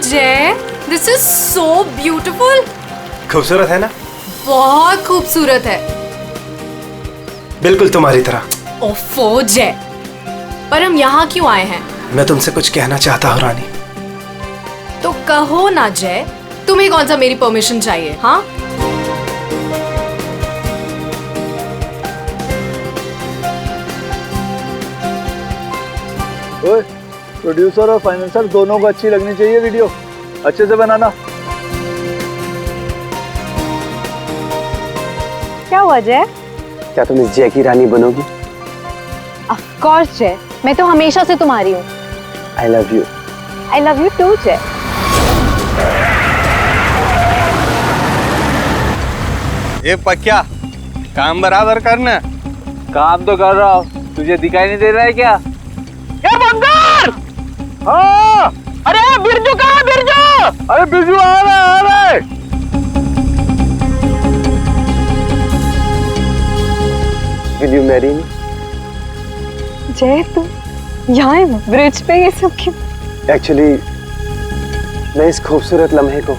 जय, this is so beautiful. खूबसूरत है ना? बहुत खूबसूरत है। बिल्कुल तुम्हारी तरह। ओफो जय, पर हम यहाँ क्यों आए हैं? मैं तुमसे कुछ कहना चाहता हूँ रानी। तो कहो ना जय, तुम्हें कौन सा मेरी परमिशन चाहिए? हाँ, ओए, प्रोड्यूसर और फाइनेंसर दोनों को अच्छी लगनी चाहिए वीडियो, अच्छे से बनाना। क्या हुआ जय? क्या तुम इस जय की रानी बनोगी? ऑफ कोर्स जय, मैं तो हमेशा से तुम्हारी हूँ। I love you. I love you too Jai. ये पक्या, काम बराबर करना। काम तो कर रहा हूँ, तुझे दिखाई नहीं दे रहा है क्या? ये बंदर! हाँ, अरे बिरजू कहाँ है बिरजू? अरे बिरजू आ रहा है। Will you marry me? जय तुम यहाँ ब्रिज पे ये सब क्यों? Actually, मैं इस खूबसूरत लम्हे को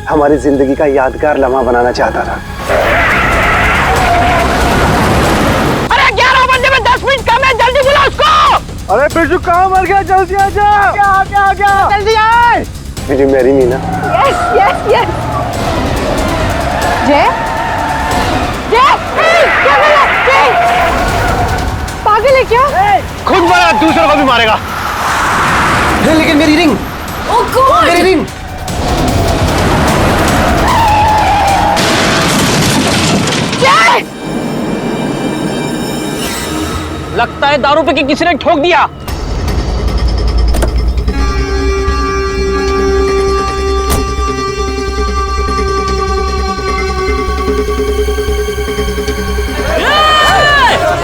हमारी जिंदगी का यादगार लम्हा बनाना चाहता था। अरे 11 बजे में 10 मिनट कम है, जल्दी बुला उसको। अरे बिरजू कहाँ मर गया? जल्दी आ जा। क्या? जल्दी आए। Will you marry me ना? Yes yes yes. जय जय क्या पागल है क्या? खुद मारा, दूसरों को भी मारेगा। लेकिन मेरी रिंग, ओह गॉड, मेरी रिंग। लगता है दारू पे किसी ने ठोक दिया।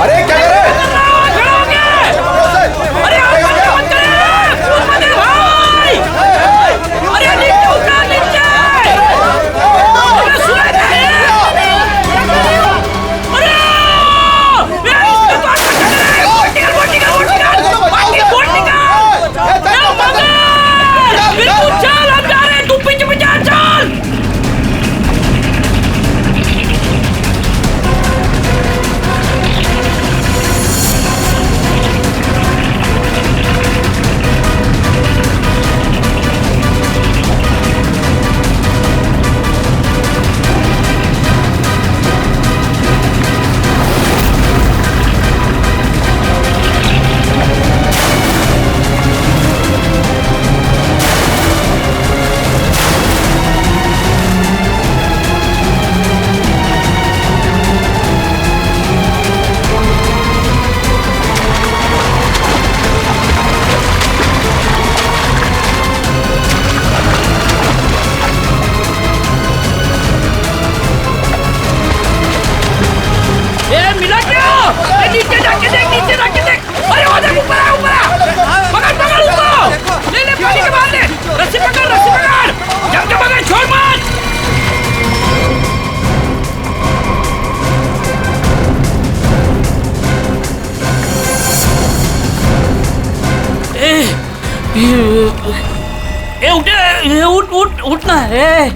अरे क्या कर रहे हैं? उठना है।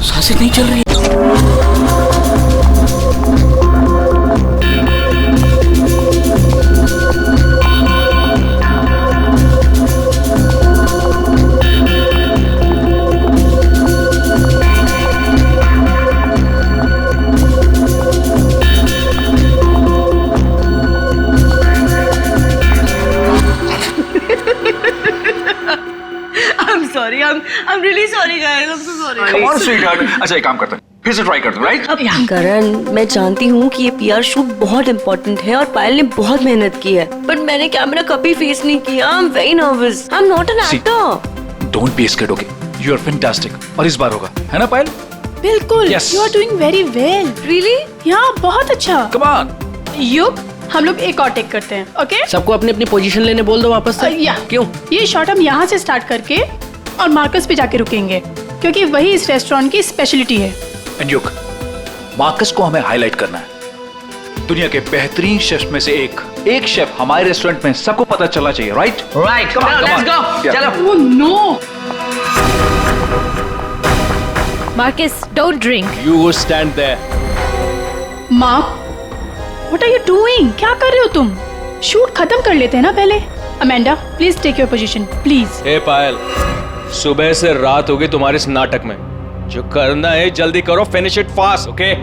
सांसें नहीं चल रही। I'm really sorry guys, I'm so sorry. Come on sweetheart. अच्छा एक काम करते हैं, फिर से ट्राई करते हैं, राइट? करण, मैं जानती हूँ कि ये पीआर शूट बहुत इम्पोर्टेंट है और पायल ने बहुत मेहनत की है, पर मैंने कैमरा कभी फेस नहीं किया। I'm very nervous. I'm not an actor. Don't be scared, okay? You are fantastic. और इस बार होगा, है ना पायल? बिल्कुल। Yes. You are doing very well. Really? यहाँ बहुत अच्छा। Come on. युग, हम लोग एक और टेक करते हैं, ओके? सबको अपनी अपनी पोजीशन लेने बोल दो वापस से। या क्यों? ये शॉट हम यहाँ से स्टार्ट करके और मार्कस पे जाके रुकेंगे, क्योंकि वही इस रेस्टोरेंट की स्पेशलिटी है। एंड युग, मार्कस को हमें हाईलाइट करना है। दुनिया के बेहतरीन शेफ में से एक शेफ हमारे रेस्टोरेंट में सबको पता चलना चाहिए, right? Right, come on, let's go. चलो। Oh no! Marcus, don't drink. You go stand there. Mark, what are you doing? क्या कर रहे हो तुम? शूट खत्म कर लेते हैं ना पहले। Amanda, please take your position, please. Hey Payal, सुबह से रात हो गई तुम्हारे इस नाटक में। जो करना है जल्दी करो, finish it fast, okay?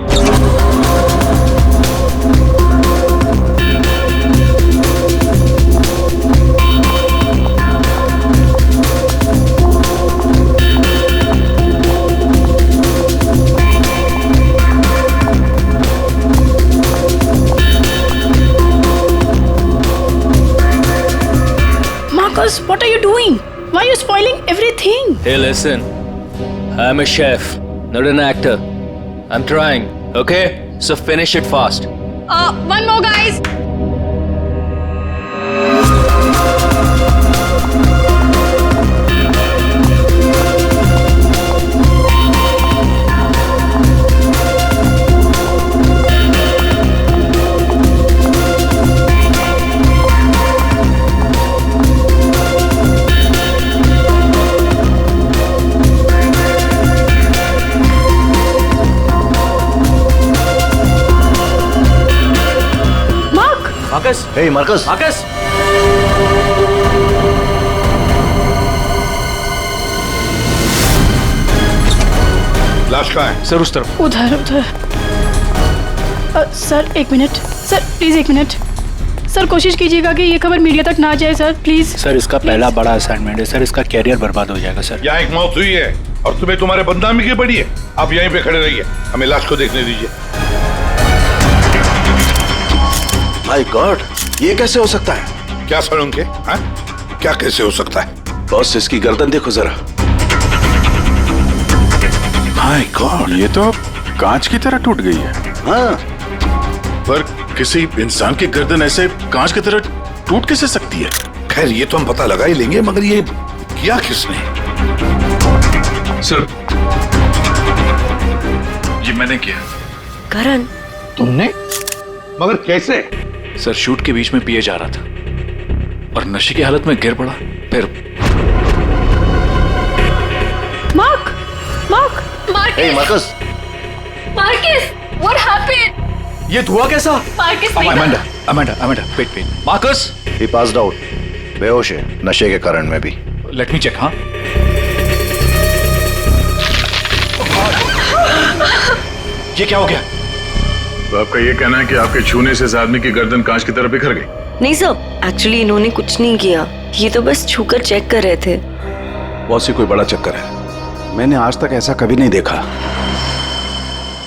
Marcus, what are you doing? Why are you spoiling everything? Hey, listen. I'm a chef, not an actor. I'm trying, okay? So finish it fast. One more, guys. Marcus! Hey, Marcus! Marcus! लाश कहाँ है? Sir उस तरफ। उधर उधर। Sir एक minute, sir please एक minute. Sir कोशिश कीजिएगा कि ये खबर मीडिया तक ना जाए सर, प्लीज। सर इसका पहला बड़ा असाइनमेंट है सर, इसका कैरियर बर्बाद हो जाएगा सर। यहाँ एक मौत हुई है और तुम्हें तुम्हारे बदनामी की पड़ी है। आप यहीं पे खड़े रहिए, हमें लाश को देखने दीजिए। माय गॉड, ये कैसे हो सकता है? क्या सर उनके? क्या कैसे हो सकता है? बॉस इसकी गर्दन देखो जरा। माय गॉड, ये तो कांच की तरह टूट गई है। हाँ, पर किसी इंसान की गर्दन ऐसे कांच की तरह टूट कैसे सकती है? खैर ये तो हम पता लगा ही लेंगे, मगर ये किया किसने? सर ये मैंने किया। करण, तुमने? मगर कैसे? सर शूट के बीच में पिए जा रहा था और नशे की हालत में गिर पड़ा, फिर Mark, Mark, hey, Marcus! Marcus, what happened? ये हुआ कैसा? Marcus, Amanda, wait. Marcus, He passed out. बेहोश है, नशे के कारण में भी। Let me check. हाँ, ये क्या हो गया? तो आपका ये कहना है कि आपके छूने से इस आदमी की गर्दन कांच की तरह बिखर गई? नहीं सर, एक्चुअली इन्होंने कुछ नहीं किया, ये तो बस छूकर चेक कर रहे थे। बहुत सी कोई बड़ा चक्कर है, मैंने आज तक ऐसा कभी नहीं देखा।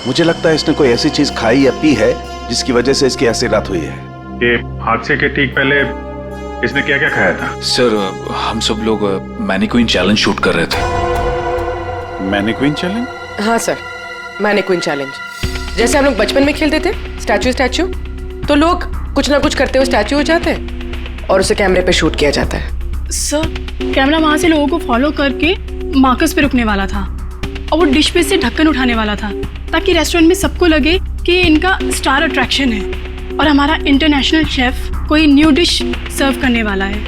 मुझे लगता है इसने कोई ऐसी चीज खाई या पी है जिसकी वजह से इसकी ऐसी रात हुई है। ये हादसे के ठीक पहले इसने क्या क्या खाया था? सर हम सब लोग मैनिक्विन चैलेंज शूट कर रहे थे। Mannequin challenge? हाँ सर, मैनिक्विन चैलेंज। जैसे हम लोग बचपन में खेलते थे स्टैचू, तो लोग कुछ ना कुछ करते हुए स्टैचू हो जाते हैं और उसे कैमरे पे शूट किया जाता है। सर कैमरा वहां से लोगों को फॉलो करके मार्कस पे रुकने वाला था और वो डिश पे से ढक्कन उठाने वाला था ताकि रेस्टोरेंट में सबको लगे कि इनका स्टार अट्रैक्शन है और हमारा इंटरनेशनल शेफ कोई न्यू डिश सर्व करने वाला है।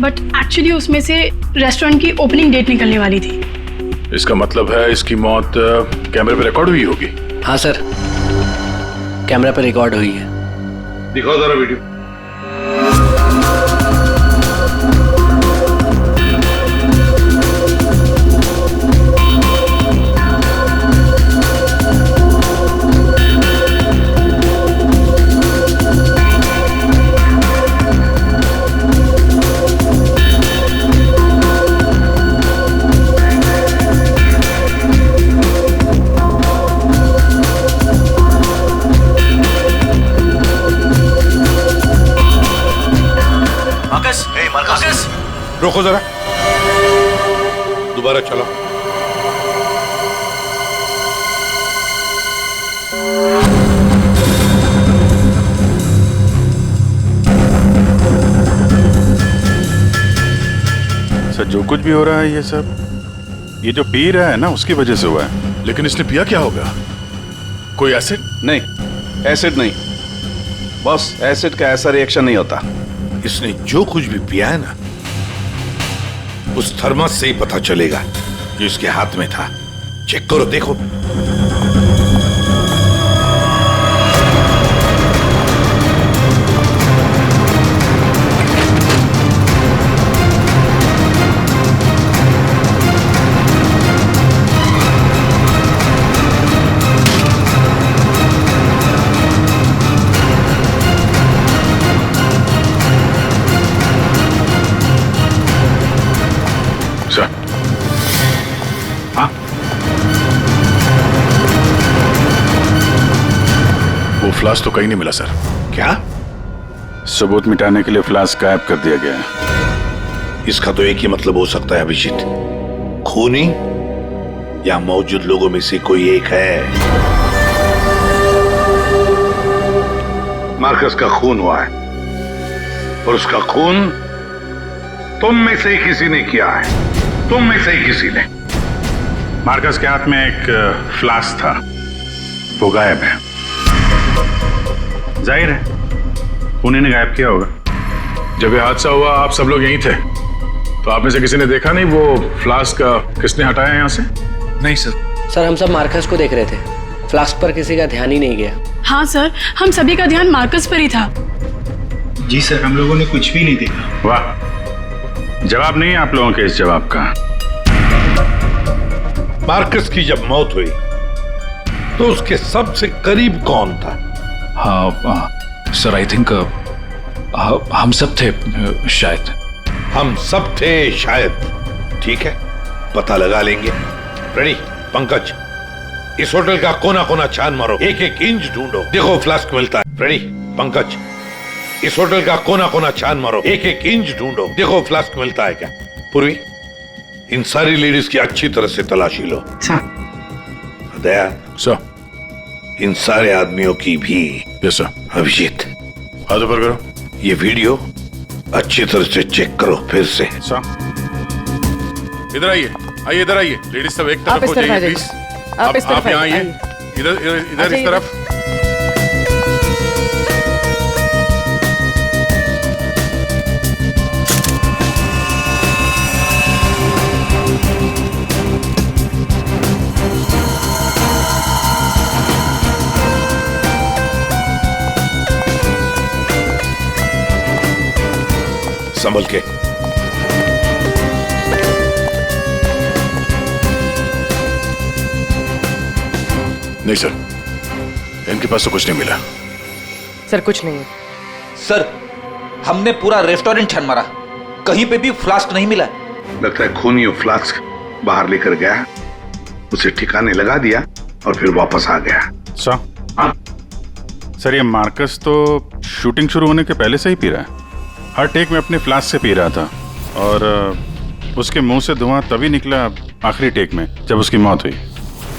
बट एक्चुअली उसमें से रेस्टोरेंट की ओपनिंग डेट निकलने वाली थी। इसका मतलब है इसकी मौत कैमरे पे रिकॉर्ड हुई होगी? हाँ सर, कैमरा पर रिकॉर्ड हुई है। दिखाओ जरा वीडियो। रोको जरा, दोबारा चलो। सर जो कुछ भी हो रहा है ये सब ये जो पी रहा है ना उसकी वजह से हुआ है। लेकिन इसने पिया क्या होगा? कोई एसिड? नहीं, एसिड नहीं, बॉस, एसिड का ऐसा रिएक्शन नहीं होता। इसने जो कुछ भी पिया है ना, उस थर्मस से ही पता चलेगा जो इसके हाथ में था। चेक करो, देखो। सर, हाँ, वो फ्लास्क तो कहीं नहीं मिला सर। क्या? सबूत मिटाने के लिए फ्लास्क गायब कर दिया गया है। इसका तो एक ही मतलब हो सकता है अभिजीत, खूनी या मौजूद लोगों में से कोई एक है। मार्कस का खून हुआ है और उसका खून तुम में से ही किसी ने किया है। तुम में से ही किसी ने। मार्कस के हाथ में एक फ्लास्क था, वो गायब है। जाहिर है खूनी ने गायब किया होगा। जब ये हादसा हुआ आप सब लोग यहीं थे, तो आप में से किसी ने देखा नहीं वो फ्लास्क किसने हटाया यहाँ से? नहीं सर। सर हम सब मार्कस को देख रहे थे, फ्लास्क पर किसी का ध्यान ही नहीं गया। हाँ सर, हम सभी का ध्यान मार्कस पर ही था। जी सर, हम लोगों ने कुछ भी नहीं देखा। वाह, जवाब नहीं है आप लोगों के इस जवाब का। मार्कस की जब मौत हुई तो उसके सबसे करीब कौन था? हाँ सर, आई थिंक हम सब थे शायद। हम सब थे शायद। ठीक है, पता लगा लेंगे। रेडी पंकज, इस होटल का कोना कोना छान मारो, एक एक इंच ढूंढो, देखो फ्लास्क मिलता है। रेडी पंकज, इस होटल का कोना कोना छान मारो, एक एक इंच ढूंढो, देखो फ्लास्क मिलता है क्या। पूर्वी, इन सारी लेडीज की अच्छी तरह से तलाशी लो। दया सर, इन सारे आदमियों की भी। Yes sir. अभिजीत, हाथ ऊपर करो। ये वीडियो अच्छी तरह से चेक करो फिर से। सर, इधर आइए, आइए इधर आइए। लेडीज सब एक आप तरफ इस हो तरफ आ जाइए जाइए। प्लीज। आप इस तरफ आप यहाँ आइए। आइए, इधर इधर इधर इस तरफ। संभल के। नहीं सर, इनके पास तो कुछ नहीं मिला। सर कुछ नहीं है। सर, हमने पूरा रेस्टोरेंट छान मारा, कहीं पे भी फ्लास्क नहीं मिला। लगता है खूनी वो फ्लास्क बाहर लेकर गया, उसे ठिकाने लगा दिया और फिर वापस आ गया। सर ये मार्कस तो शूटिंग शुरू होने के पहले से ही पी रहा है। हर टेक में अपने फ्लास्क से पी रहा था और उसके मुंह से धुआं तभी निकला आखिरी टेक में जब उसकी मौत हुई।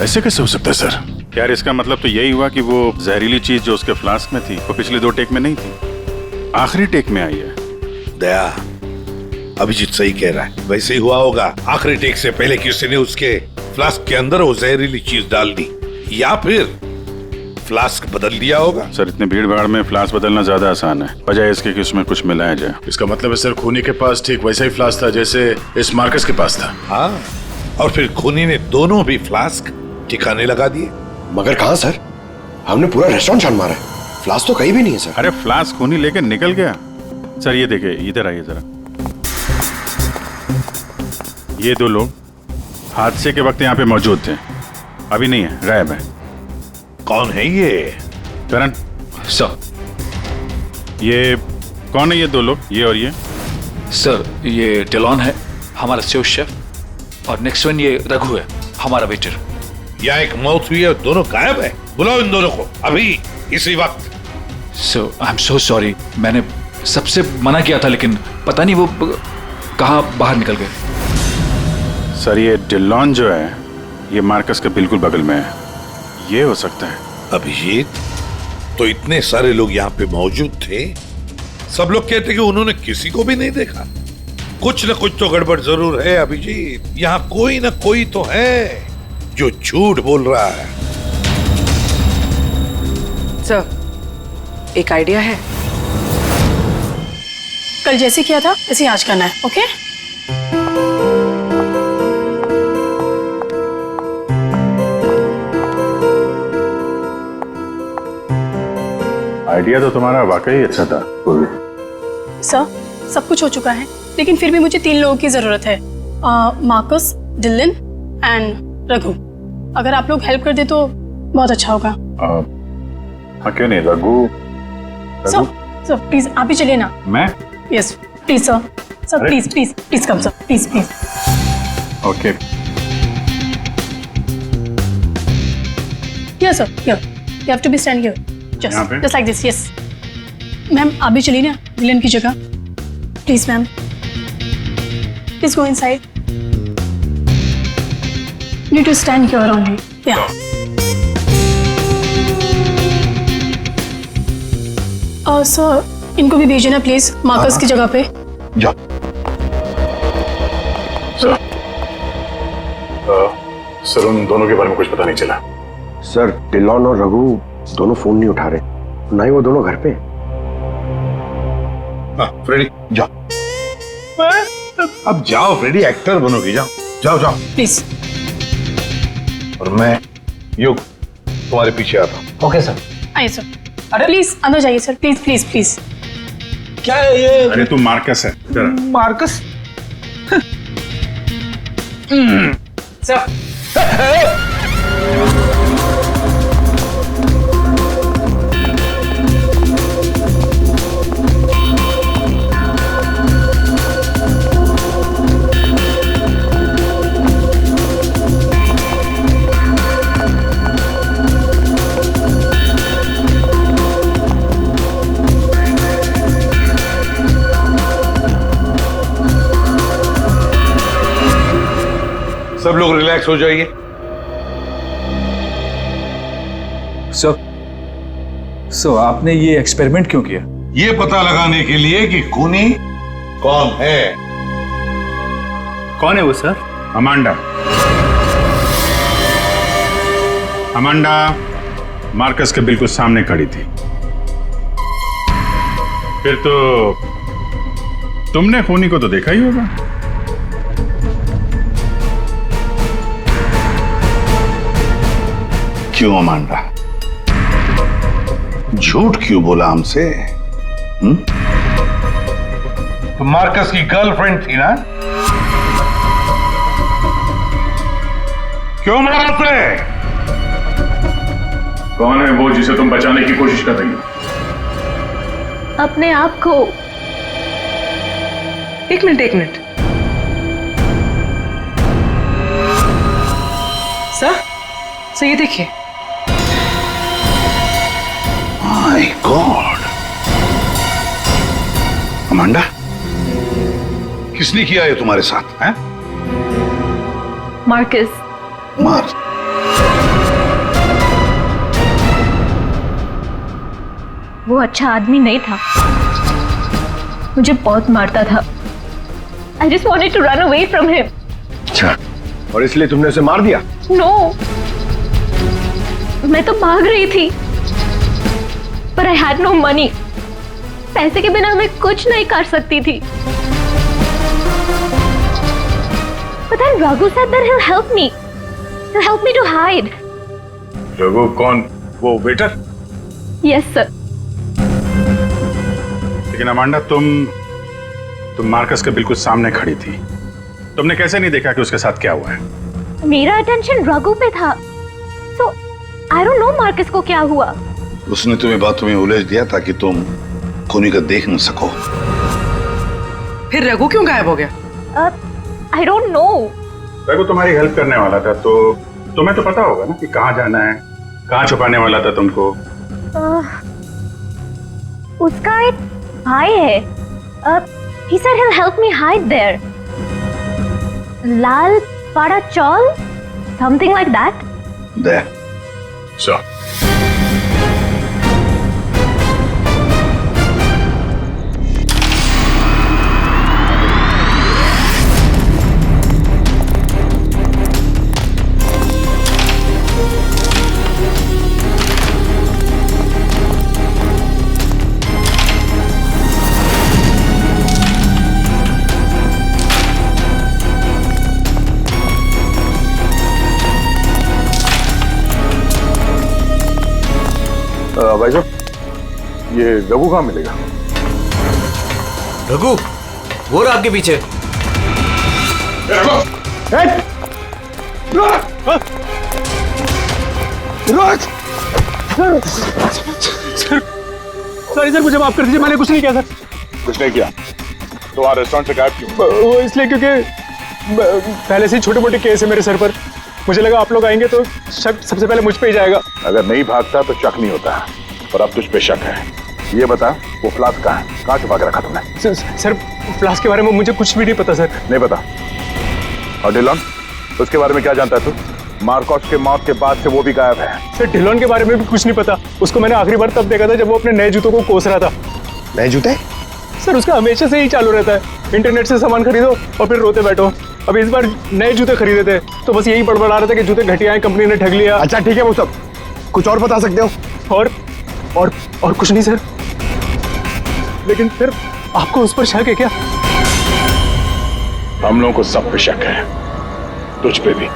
ऐसे कैसे हो सकता है सर? यार इसका मतलब तो यही हुआ कि वो जहरीली चीज जो उसके फ्लास्क में थी वो पिछले 2 टेक में नहीं थी, आखिरी टेक में आई है। दया, अभिजीत सही कह रहा है, वैसे ही हुआ होगा। आखिरी टेक से पहले किसी ने उसके फ्लास्क के अंदर वो जहरीली चीज डाल दी या फिर फ्लास्क बदल दिया होगा। सर इतने भीड़ भाड़ में फ्लास्क बदलना ज्यादा आसान है, बजाय इसके कि उसमें कुछ मिलाया जाए। इसका मतलब है सर खूनी के पास ठीक वैसा ही फ्लास्क था जैसे इस मार्कस के पास था। हाँ, और फिर खूनी ने दोनों भी फ्लास्क ठिकाने लगा दिए। मगर कहाँ सर? हमने पूरा रेस्टोरेंट छान मारा है, फ्लास्क तो कहीं भी नहीं है सर। अरे फ्लास्क खूनी लेकर निकल गया। सर ये देखिए, इधर आइए जरा। ये 2 लोग हादसे के वक्त यहाँ पे मौजूद थे, अभी नहीं है, गायब है। कौन है ये? करण सर। ये कौन है ये 2 लोग, ये और ये? सर ये टेलॉन है, हमारा सेफ शेफ, और नेक्स्ट वन ये रघु है, हमारा वेटर। यहाँ एक मौत हुई है, दोनों गायब है। बुलाओ इन दोनों को अभी, इसी वक्त। सो आई एम सो सॉरी, मैंने सबसे मना किया था लेकिन पता नहीं वो कहाँ बाहर निकल गए। सर ये टेलॉन जो है ये मार्कस के बिल्कुल बगल में है, ये हो सकता है। अभिजीत, तो इतने सारे लोग यहाँ पे मौजूद थे, सब लोग कहते कि उन्होंने किसी को भी नहीं देखा। कुछ न कुछ तो गड़बड़ जरूर है अभिजीत। यहाँ कोई न कोई तो है जो झूठ बोल रहा है। सर, एक आइडिया है। कल जैसे किया था वैसे ही आज करना है, ओके? आइडिया तो तुम्हारा वाकई अच्छा था पूर्वी। सर, सब कुछ हो चुका है, लेकिन फिर भी मुझे 3 लोगों की जरूरत है, मार्कस, डिलन एंड रघु। अगर आप लोग हेल्प कर दे तो बहुत अच्छा होगा। हाँ, क्यों नहीं? रघु सर प्लीज आप ही चलिए ना। मैं? Yes please sir. Sir please please please come sir, please please. Okay. Yes sir, here you have to be stand here, just like this. Yes ma'am, आप भी चलिए ना डिलन की जगह, please ma'am. Please go inside. Need to stand here only. या sir, इनको भी भेजिए ना प्लीज मार्कस की जगह पे। जाओ। सर उन दोनों के बारे में कुछ पता नहीं चला। सर डिलॉन और रघु दोनों फोन नहीं उठा रहे, ना ही वो दोनों घर पे। फ्रेडी जाओ, अब जाओ फ्रेडी, एक्टर बनोगी, जाओ जाओ जाओ प्लीज। और मैं युग तुम्हारे पीछे आता हूँ। Okay sir. आइए सर। अरे प्लीज अंदर जाइए सर, प्लीज प्लीज प्लीज। क्या है ये? अरे तू मार्कस है। मार्कस? सर सब लोग रिलैक्स हो जाइए। सो आपने ये एक्सपेरिमेंट क्यों किया? ये पता लगाने के लिए कि खूनी कौन है। कौन है वो सर? अमांडा। अमांडा मार्कस के बिल्कुल सामने खड़ी थी। फिर तो तुमने खूनी को तो देखा ही होगा। क्यों अमांडा, झूठ क्यों बोला हमसे? तो मार्कस की गर्लफ्रेंड थी ना? क्यों मारा उसे? कौन है वो जिसे तुम बचाने की कोशिश कर रही हो? अपने आप को। एक मिनट। सर ये देखिए। माय गॉड, अमांडा किसने किया ये तुम्हारे साथ? हैं? मार्कस। मार। वो अच्छा आदमी नहीं था, मुझे बहुत मारता था। I just wanted to run away from him. अच्छा, और इसलिए तुमने उसे मार दिया? No, मैं तो भाग रही थी, पर I had no money. पैसे के बिना मैं कुछ नहीं कर सकती थी। But then Raghu said that he'll help me. He'll help me to hide. Raghu कौन? वो वेटर? Yes, sir. लेकिन अमांडा तुम मार्कस के बिल्कुल सामने खड़ी थी। तुमने कैसे नहीं देखा कि उसके साथ क्या हुआ है? मेरा अटेंशन रघु पे था, so I don't know Marcus को क्या हुआ। उसने तुम्हें बातों में उलझ दिया ताकि तुम खूनी को देख न सको। फिर रघु क्यों गायब हो गया? I don't know. रघु तुम्हारी हेल्प करने वाला था, तो तुम्हें तो पता होगा ना कि कहाँ जाना है, कहाँ छुपाने वाला था तुमको। उसका एक भाई है। He said he'll help me hide there. Lal Pada Chaul, something like that. There. So. ये रघु कहाँ मिलेगा? रघु वो रहा आपके पीछे। सॉरी सर, मुझे माफ कर दीजिए, मैंने कुछ नहीं किया सर। कुछ नहीं किया तो वहाँ रेस्टोरेंट से गायब क्यों? वो इसलिए क्योंकि पहले से ही छोटे मोटे केस है मेरे सर पर। मुझे लगा आप लोग आएंगे तो शक सबसे पहले मुझ पे ही जाएगा। अगर नहीं भागता तो शक नहीं होता, और अब तुझ पे शक है। ये बता वो फ्लास्क कहाँ है? कहाँ छुपा के रखा तुमने? सर फ्लास्क के बारे में मुझे कुछ भी नहीं पता सर। नहीं पता? और डिलॉन, उसके बारे में क्या जानता है तू? मार्कोस के मौत के बाद से वो भी गायब है। सर डिलॉन के बारे में भी कुछ नहीं पता। उसको मैंने आखिरी बार तब देखा था जब वो अपने नए जूतों को कोस रहा था। नए जूते? सर उसका हमेशा से ही चालू रहता है, इंटरनेट से सामान खरीदो और फिर रोते बैठो। अब इस बार नए जूते खरीदे थे तो बस यही बड़बड़ा रहा था कि जूते घटिया हैं, कंपनी ने ठग लिया। अच्छा ठीक है, वो सब कुछ और बता सकते हो? और कुछ नहीं सर। लेकिन फिर आपको उस पर शक है क्या? हम लोगों को सब पे शक है, तुझ पे भी।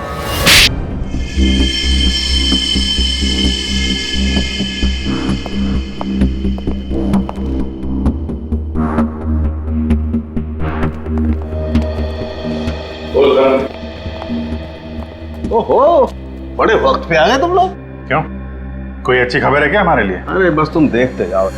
ओहो, बड़े वक्त पे आ गए तुम लोग। क्यों, कोई अच्छी खबर है क्या हमारे लिए? अरे बस तुम देखते जाओ।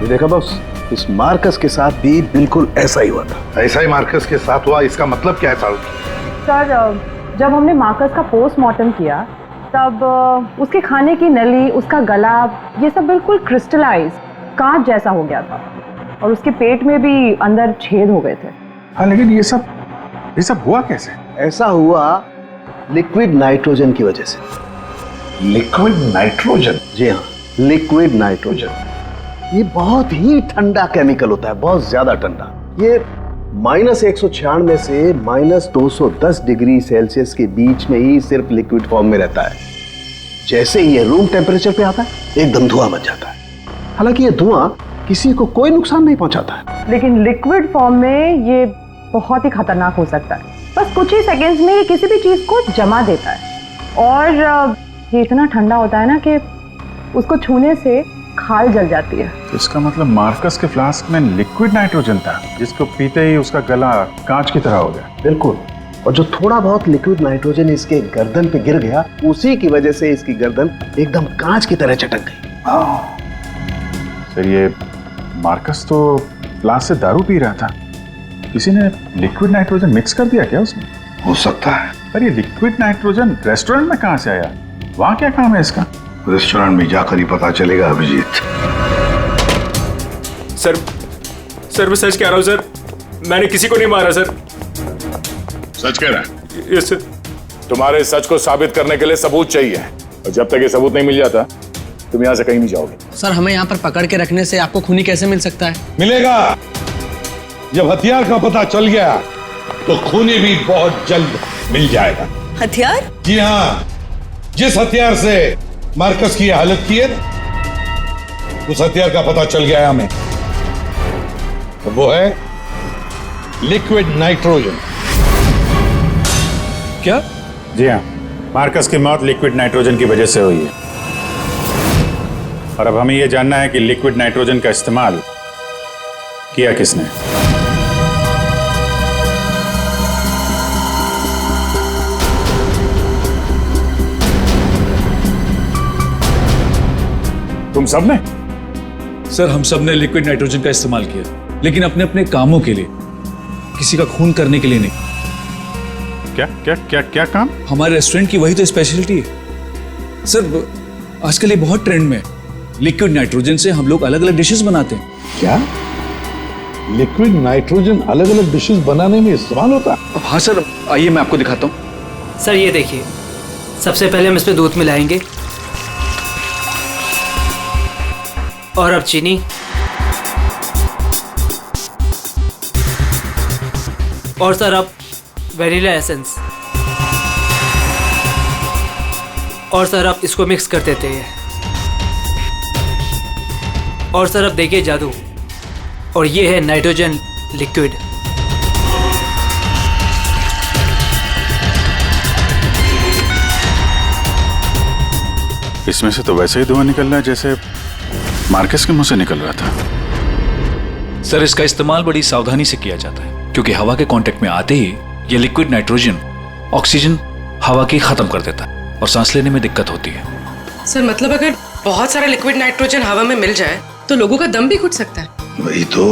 देखा बॉस, इस मार्कस के साथ भी बिल्कुल ऐसा ही हुआ था। ऐसा ही मार्कस के साथ हुआ, इसका मतलब क्या है साहब? सर जब हमने मार्कस का पोस्टमार्टम किया तब उसके खाने की नली, उसका गला, ये सब बिल्कुल क्रिस्टलाइज कांच जैसा हो गया था और उसके पेट में भी अंदर छेद हो गए थे। हाँ, लेकिन ये सब हुआ कैसे? ऐसा हुआ लिक्विड नाइट्रोजन की वजह से। Liquid nitrogen? जी हाँ, लिक्विड नाइट्रोजन। ये बहुत ही ठंडा केमिकल होता है, बहुत ज्यादा ठंडा। ये -196 से -210 डिग्री सेल्सियस के बीच में ही सिर्फ लिक्विड फॉर्म में रहता है। जैसे ही ये रूम टेम्परेचर पे आता है एकदम धुआं बन जाता है। हालांकि ये धुआं किसी को कोई नुकसान नहीं पहुंचाता है, लेकिन लिक्विड फॉर्म में ये बहुत ही खतरनाक हो सकता है। बस कुछ ही सेकेंड्स में ये किसी भी चीज को जमा देता है और ये इतना ठंडा होता है ना कि उसको छूने से खाल जल जाती है। तो इसका मतलब मार्कस के फ्लास्क में लिक्विड नाइट्रोजन था, जिसको पीते ही उसका गला कांच की तरह हो गया। बिल्कुल। और जो थोड़ा बहुत लिक्विड नाइट्रोजन इसके गर्दन पे गिर गया, उसी की वजह से इसकी गर्दन एकदम कांच की तरह चटक गई। सर ये मार्कस तो फ्लास्क से दारू पी रहा था, किसी ने लिक्विड नाइट्रोजन मिक्स कर दिया क्या उसमें? हो सकता है। पर ये लिक्विड नाइट्रोजन रेस्टोरेंट में कहाँ से आया? वहाँ क्या काम है इसका? रेस्टोरेंट में जाकर ही पता चलेगा अभिजीत। सर मैं सच कह रहा हूँ सर, मैंने किसी को नहीं मारा सर। सच कह रहा है? Yes sir. तुम्हारे सच को साबित करने के लिए सबूत चाहिए, और जब तक ये सबूत नहीं मिल जाता तुम यहाँ से कहीं नहीं जाओगे। सर हमें यहाँ पर पकड़ के रखने से आपको खूनी कैसे मिल सकता है? मिलेगा। जब हथियार का पता चल गया तो खूनी भी बहुत जल्द मिल जाएगा। हथियार? जी हाँ, जिस हथियार से मार्कस की हालत की है उस हथियार का पता चल गया है हमें, और वो है लिक्विड नाइट्रोजन। क्या? जी हाँ, मार्कस की मौत लिक्विड नाइट्रोजन की वजह से हुई है, और अब हमें यह जानना है कि लिक्विड नाइट्रोजन का इस्तेमाल किया किसने। तुम सब ने? सर हम सब ने लिक्विड नाइट्रोजन का इस्तेमाल किया, लेकिन अपने अपने कामों के लिए, किसी का खून करने के लिए नहीं। क्या क्या क्या क्या काम? हमारे रेस्टोरेंट की वही तो स्पेशलिटी है सर। आजकल ये बहुत ट्रेंड में है, लिक्विड नाइट्रोजन से हम लोग अलग अलग डिशेस बनाते हैं। क्या लिक्विड नाइट्रोजन अलग अलग डिशेस बनाने में इस्तेमाल होता है? हाँ सर, आइए मैं आपको दिखाता हूँ। सर ये देखिए, सबसे पहले हम इसमें दूध मिलाएंगे और अब चीनी और सर अब वैनिला एसेंस और सर अब इसको मिक्स कर देते हैं और सर अब देखिए जादू और ये है नाइट्रोजन लिक्विड। इसमें से तो वैसे ही धुआं निकल रहा है जैसे मार्कस के मुंह से निकल रहा था। सर इसका इस्तेमाल बड़ी सावधानी से किया जाता है क्योंकि हवा के कांटेक्ट में आते ही ये लिक्विड नाइट्रोजन ऑक्सीजन हवा की खत्म कर देता है और सांस लेने में दिक्कत होती है। सर मतलब अगर बहुत सारा लिक्विड नाइट्रोजन हवा में मिल जाए तो लोगों का दम भी घुट सकता है। वही तो।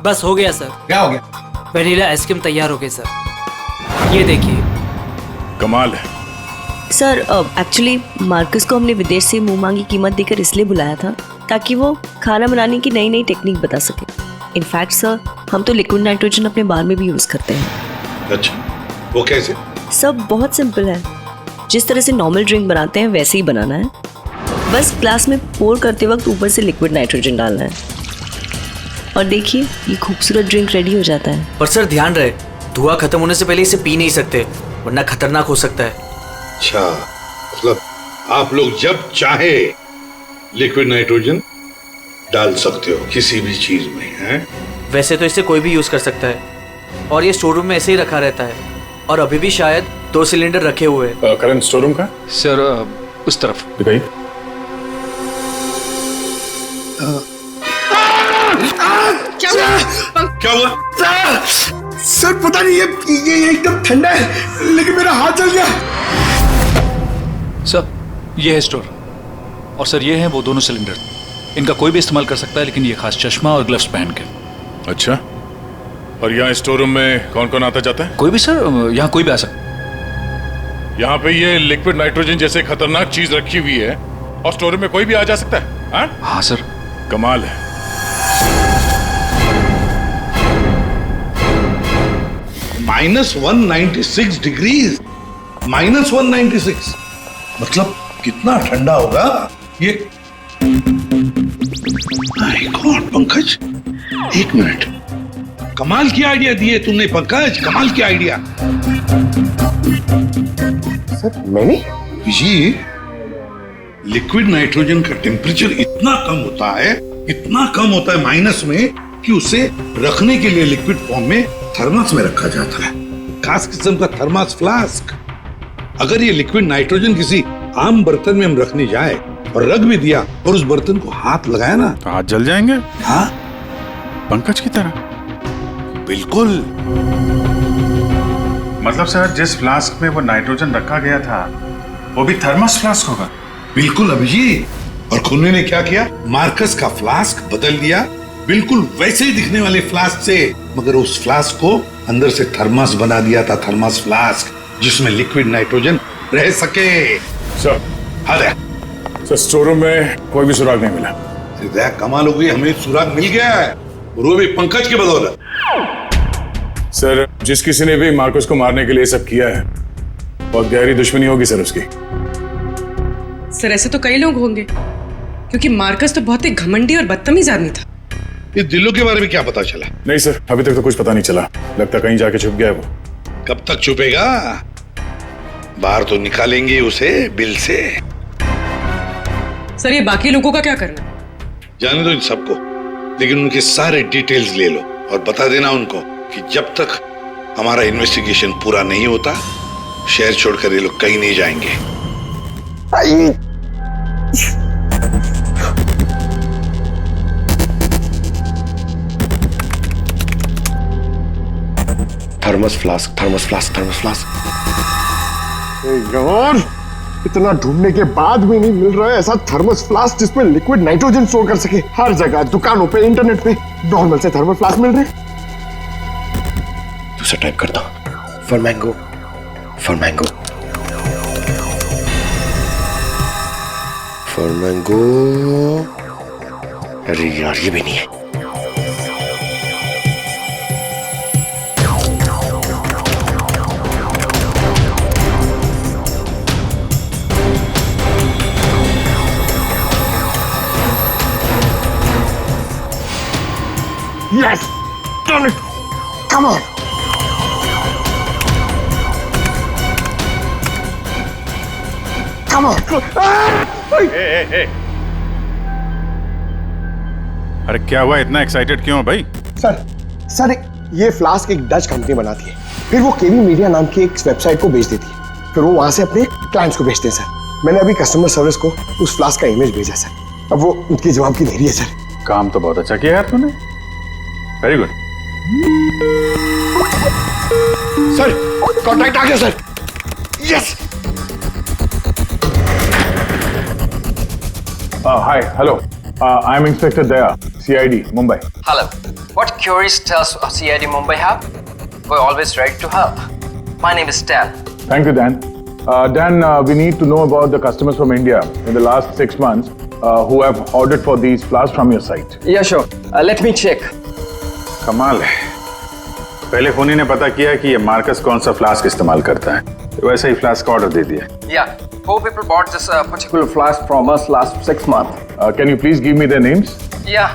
बस हो गया सर। क्या हो गया? वैनिला आइसक्रीम तैयार हो गई सर, ये देखिए। कमाल है सर एक्चुअली मार्कस को हमने विदेश से मुंह मांगी कीमत देकर इसलिए बुलाया था ताकि वो खाना बनाने की नई नई टेक्निक बता सके। इनफैक्ट सर हम तो लिक्विड नाइट्रोजन अपने बार में भी यूज करते हैं। अच्छा, वो कैसे? सब बहुत सिंपल है, जिस तरह से नॉर्मल ड्रिंक बनाते हैं वैसे ही बनाना है। बस ग्लास में पोर करते वक्त ऊपर से लिक्विड नाइट्रोजन डालना है और देखिए ये खूबसूरत ड्रिंक रेडी हो जाता है। पर सर ध्यान रहे धुआं खत्म होने से पहले इसे पी नहीं सकते वरना खतरनाक हो सकता है। अच्छा, मतलब आप लोग जब चाहे लिक्विड नाइट्रोजन डाल सकते हो किसी भी चीज में, हैं? वैसे तो इसे कोई भी यूज कर सकता है और ये स्टोर रूम में ऐसे ही रखा रहता है और अभी भी शायद 2 सिलेंडर रखे हुए हैं। करंट स्टोर रूम का? सर उस तरफ दिखाइए। क्या हुआ? सर पता नहीं ये एकदम ठंडा है लेकिन मेरा हाथ जल गया। सर ये है स्टोर और सर ये है वो दोनों सिलेंडर। इनका कोई भी इस्तेमाल कर सकता है लेकिन ये खास चश्मा और ग्लव्स पहन के। अच्छा, और यहाँ स्टोर रूम में कौन कौन आता जाता है? कोई भी सर, यहाँ कोई भी आ सकता है। यहाँ पे ये लिक्विड नाइट्रोजन जैसे खतरनाक चीज रखी हुई है और स्टोर रूम में कोई भी आ जा सकता है? हाँ सर। कमाल है। -196 डिग्रीज, -196 मतलब कितना ठंडा होगा ये? माय गॉड पंकज, एक मिनट, कमाल की आइडिया दिए तुमने पंकज, कमाल की आइडिया। सर मैंने जी, लिक्विड नाइट्रोजन का टेम्परेचर इतना कम होता है, इतना कम होता है माइनस में कि उसे रखने के लिए लिक्विड फॉर्म में थर्मस में रखा जाता है, खास किस्म का थर्मस फ्लास्क। अगर ये लिक्विड नाइट्रोजन किसी आम बर्तन में हम रखने जाए और रख भी दिया और उस बर्तन को हाथ लगाया ना, तो हाथ जल जाएंगे। हाँ पंकज की तरह। बिल्कुल। मतलब सर जिस फ्लास्क में वो नाइट्रोजन रखा गया था वो भी थर्मस फ्लास्क होगा? बिल्कुल अभिजीत। और खुन्ने ने क्या किया, मार्कस का फ्लास्क बदल दिया बिल्कुल वैसे ही दिखने वाले फ्लास्क से, मगर उस फ्लास्क को अंदर से थर्मस बना दिया था, थर्मस फ्लास्क जिसमें लिक्विड नाइट्रोजन रह सके। सर अरे सर स्टोर रूम में कोई भी सुराग नहीं मिला। कमाल हो गई, हमें सुराग मिल गया है और वो भी पंकज की बदौलत। सर जिस किसी ने भी मार्कस को मारने के लिए सब किया है बहुत गहरी दुश्मनी होगी सर उसकी। सर ऐसे तो कई लोग होंगे क्योंकि मार्कस तो बहुत ही घमंडी और बदतमीज आदमी था। इस दिल्लो के बारे में क्या पता चला? नहीं सर, अभी तक तो कुछ पता नहीं चला, लगता कहीं जाके छुप गया है वो। कब तक छुपेगा? बाहर तो निकालेंगे उसे बिल से। सर ये बाकी लोगों का क्या करना? जाने दो इन सबको, लेकिन उनके सारे डिटेल्स ले लो और बता देना उनको कि जब तक हमारा इन्वेस्टिगेशन पूरा नहीं होता शहर छोड़कर ये लोग कहीं नहीं जाएंगे। Thermos flask, thermos flask, thermos flask. यार इतना ढूंढने के बाद भी नहीं मिल रहा है ऐसा थर्मस फ्लास्क जिसमें लिक्विड नाइट्रोजन स्टोर कर सके। हर जगह, दुकानों पे, इंटरनेट पे नॉर्मल से थर्मल फ्लास्क मिल रहे। दूसरा टाइप करता हूं, for mango, for mango, for mango. अरे यार ये भी नहीं है। Yes! Done it! Come on! Come on! अरे क्या हुआ, इतना एक्साइटेड क्यों हो भाई? सर ये फ्लास्क एक डच कंपनी बनाती है, फिर वो केवी मीडिया नाम की एक वेबसाइट को बेच देती है, फिर वो वहां से अपने क्लाइंट्स को बेचते हैं सर। मैंने अभी कस्टमर सर्विस को उस फ्लास्क का इमेज भेजा सर, अब वो उनकी जवाब की दे रही है सर। काम तो बहुत अच्छा किया यार तूने, वेरी गुड। सर कॉन्ट्रैक्ट आ गया sir. Yes. Hi, hello. I'm Inspector Daya, CID, Mumbai. Hello. What queries does CID Mumbai have? We're always ready to help. My name is Dan. Thank you, Dan. Dan, we need to know about the customers from India in the last 6 months who have ordered for these flasks from your site. Yeah, sure. Let me check. कमाल है, पहले फोनी ने पता किया कि ये Marcus कौन सा फ्लास्क इस्तेमाल करता है, तो वैसे ही फ्लास्क का ऑर्डर दे दिया। Yeah, 4 people bought this particular flask from us last 6 months. Can you please give me their names? Yeah.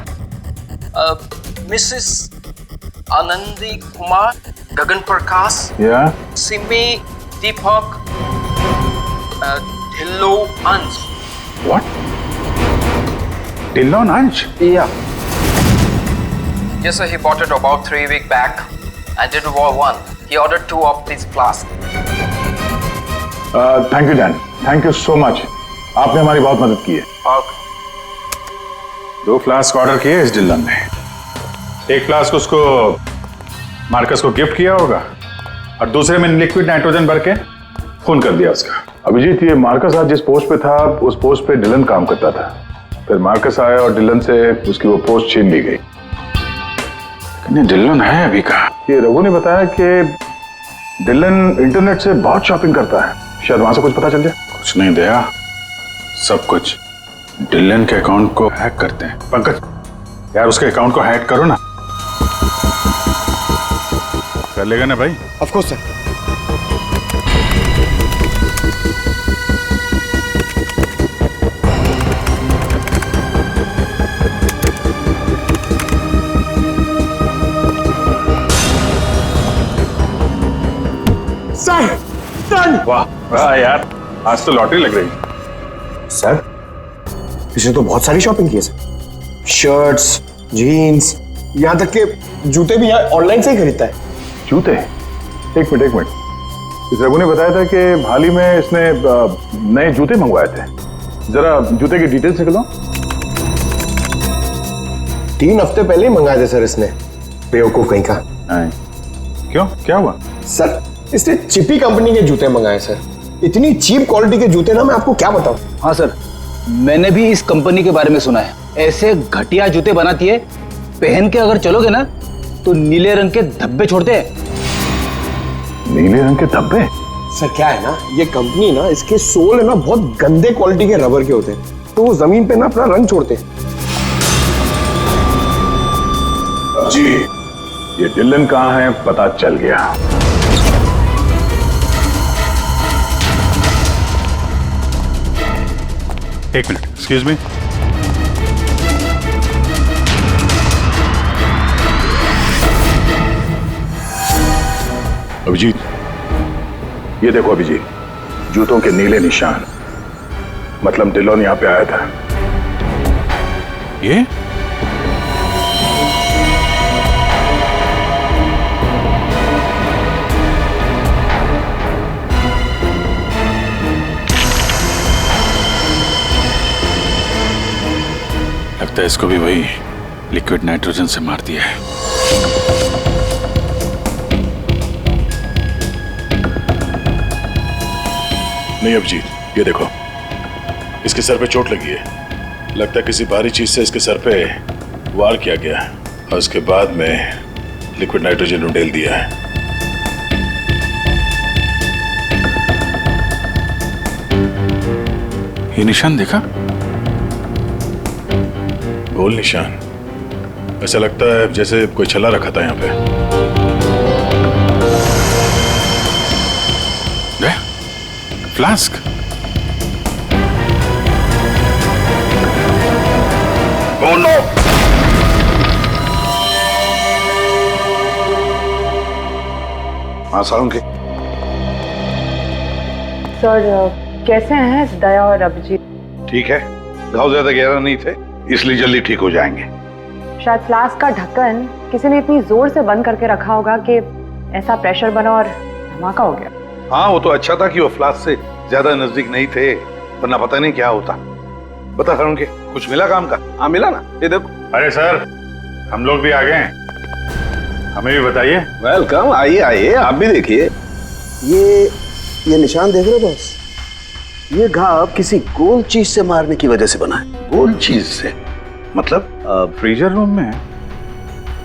Mrs. Anandi Kumar, Gagan Prakash, Yeah. Simi Deepak, Dhillo Ansh. What? Dillon Ansh? Yeah. Yes, sir. He bought it about 3 weeks back and did one. He ordered 2 of these flasks. Thank you, Dan. Thank you so much. आपने हमारी बहुत मदद की है। Okay. 2 flask order किए इस Dylan ने, एक फ्लास्क उसको मार्कस को गिफ्ट किया होगा और दूसरे में लिक्विड नाइट्रोजन भर के खून कर दिया उसका। अभिजीत, ये मार्कस आज जिस पोस्ट पे था उस पोस्ट पे डिलन काम करता था, फिर मार्कस आया और डिलन से उसकी वो पोस्ट छीन ली गई। डिलन है अभी कहाँ? ये रघु ने बताया कि डिलन इंटरनेट से बहुत शॉपिंग करता है, शायद वहां से कुछ पता चल जाए। कुछ नहीं दया, सब कुछ डिलन के अकाउंट को हैक करते हैं। पंकज यार उसके अकाउंट को हैक करो ना। कर लेगा ना भाई? Of course sir. सर वाह वाह यार, आज तो लॉटरी लग रही। सर इसने तो बहुत सारी शॉपिंग की है सर, शर्ट्स, जीन्स, यहाँ तक के जूते भी यहाँ ऑनलाइन से ही खरीदता है। जूते? एक मिनट, इस रघु ने बताया था कि हाल ही में इसने नए जूते मंगवाए थे, जरा जूते की डिटेल्स निकलो। 3 हफ्ते पहले ही मंगाए थे सर इसने, बेवकूफ कहीं का। क्यों, क्या हुआ? सर इसने चिपी कंपनी के जूते मंगाए सर, इतनी चीप क्वालिटी के जूते ना मैं आपको क्या बताऊं। हाँ सर, मैंने भी इस कंपनी के बारे में सुना है, ऐसे घटिया जूते बनाती है, पहन के अगर चलोगे ना तो नीले रंग के धब्बे छोड़ते हैं। नीले रंग के धब्बे? सर क्या है ना, ये कंपनी ना, इसके सोल है ना बहुत गंदे क्वालिटी के रबर के होते हैं, तो वो जमीन पे ना अपना रंग छोड़ते हैं। जी, ये डिलन कहाँ है पता चल गया। एक मिनट, एक्सक्यूज मी। अभिजीत, ये देखो अभिजीत, जूतों के नीले निशान, मतलब डिलोन यहाँ पे आया था। ये लगता है इसको भी वही लिक्विड नाइट्रोजन से मार दिया है। नहीं अभिजीत, ये देखो, इसके सर पे चोट लगी है, लगता है किसी भारी चीज से इसके सर पे वार किया गया और उसके बाद में लिक्विड नाइट्रोजन उंडेल दिया है। ये निशान देखा? गोल निशान, ऐसा लगता है जैसे कोई छल्ला रखा था यहाँ पे। फ्लास्क? Oh no! हाँ सालुंके। सर कैसे हैं दया और अभिजीत? ठीक है, घाव ज्यादा गहरा नहीं थे इसलिए जल्दी ठीक हो जाएंगे। शायद फ्लास्क का ढक्कन किसी ने इतनी जोर से बंद करके रखा होगा कि ऐसा प्रेशर बना और धमाका हो गया। हाँ वो तो अच्छा था कि वो फ्लास्क से ज्यादा नजदीक नहीं थे, वरना पता नहीं क्या होता। बता सालुंके, कुछ मिला काम का? हाँ मिला ना, ये देखो। अरे सर, हम लोग भी आ गए हैं, हमें भी बताइए। वेलकम, आइए आइए, आप भी देखिए। ये निशान देख रहे हो बॉस? ये घाव किसी गोल चीज से मारने की वजह से बना है। गोल चीज से मतलब? फ्रीजर रूम में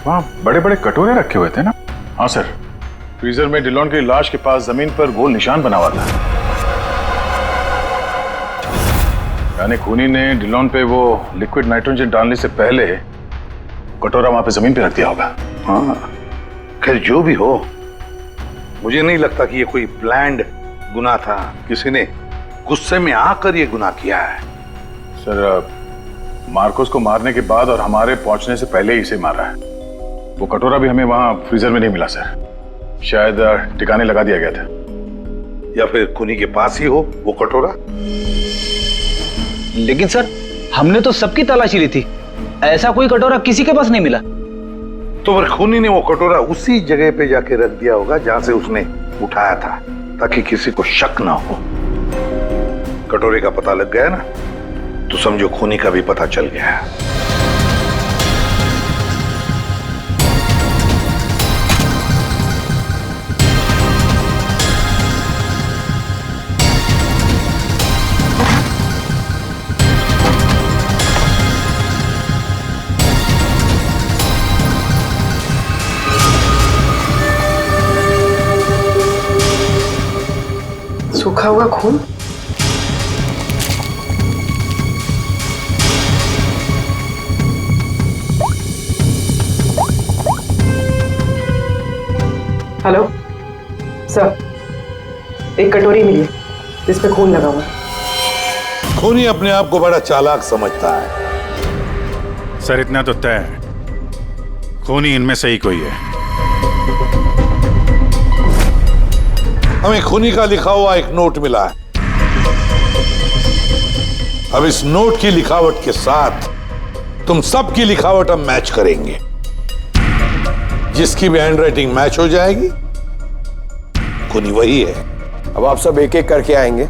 वहाँ बड़े बड़े कटोरे रखे हुए थे ना? हाँ सर, फ्रीजर में डिलॉन की लाश के पास जमीन पर गोल निशान बना हुआ था। यानी खूनी ने डिलॉन पे वो लिक्विड नाइट्रोजन डालने से पहले कटोरा वहां पे जमीन पे रख दिया होगा। हाँ, खैर जो भी हो, मुझे नहीं लगता कि ये कोई प्लान्ड गुनाह था। किसी ने गुस्से में आकर ये गुनाह किया है। सर, मार्कोस को मारने के बाद और हमारे पहुंचने से पहले ही इसे मारा है। वो कटोरा भी हमें वहां फ्रीजर में नहीं मिला सर, शायद ठिकाने लगा दिया गया था। या फिर खूनी के पास ही हो वो कटोरा। लेकिन सर, हमने तो सबकी तलाशी ली थी, ऐसा कोई कटोरा किसी के पास नहीं मिला। तो फिर खूनी ने वो कटोरा उसी जगह पे जाके रख दिया होगा जहां से उसने उठाया था, ताकि किसी को शक ना हो। कटोरे का पता लग गया ना, तो समझो खूनी का भी पता चल गया। सूखा हुआ खून? हेलो सर, एक कटोरी मिली जिस पे खून लगा हुआ। खूनी अपने आप को बड़ा चालाक समझता है। सर इतना तो तय है, खूनी इनमें से ही कोई है। हमें खूनी का लिखा हुआ एक नोट मिला है। अब इस नोट की लिखावट के साथ तुम सबकी लिखावट हम मैच करेंगे। जिसकी भी हैंडराइटिंग मैच हो जाएगी, खूनी वही है। अब आप सब एक एक करके आएंगे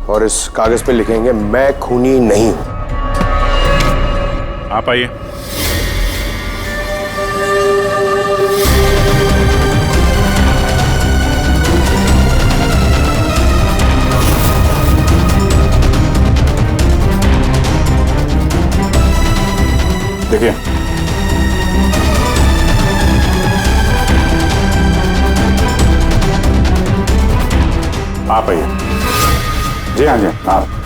और इस कागज पे लिखेंगे, मैं खूनी नहीं हूं। आप आइए। देखिए, आप आइए। जी हाँ जी, आप।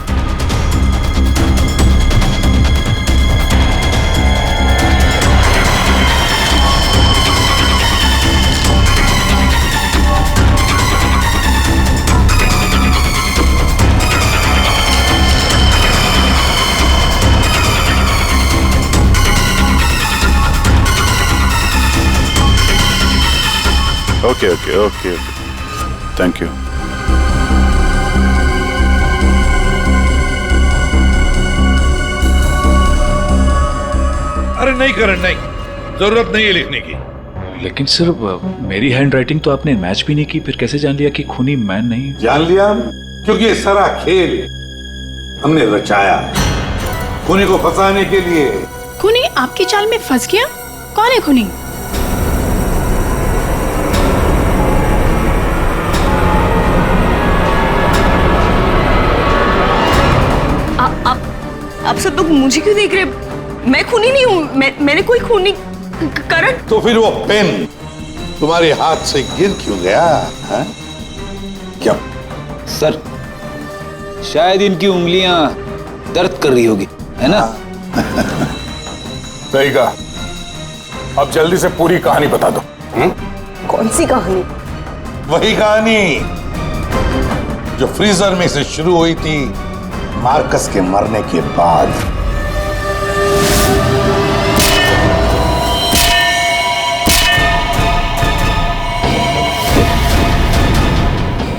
Okay okay okay okay, thank you. अरे नहीं करण, नहीं, जरूरत नहीं है लिखने की। लेकिन सर, मेरी हैंडराइटिंग तो आपने मैच भी नहीं की, फिर कैसे जान लिया कि खूनी मैं नहीं? जान लिया क्योंकि ये सारा खेल हमने रचाया खूनी को फंसाने के लिए। खूनी आपकी चाल में फंस गया? कौन है खूनी? आप सब लोग मुझे क्यों देख रहे हैं? मैं खूनी नहीं हूँ, मैंने कोई खूनी करण। तो फिर वो पेन तुम्हारे हाथ से गिर क्यों गया है? क्या सर, शायद इनकी उंगलियां दर्द कर रही होगी, है ना? सही कहा। अब जल्दी से पूरी कहानी बता दो। कौन सी कहानी? वही कहानी जो फ्रीजर में से शुरू हुई थी मार्कस के मरने के बाद।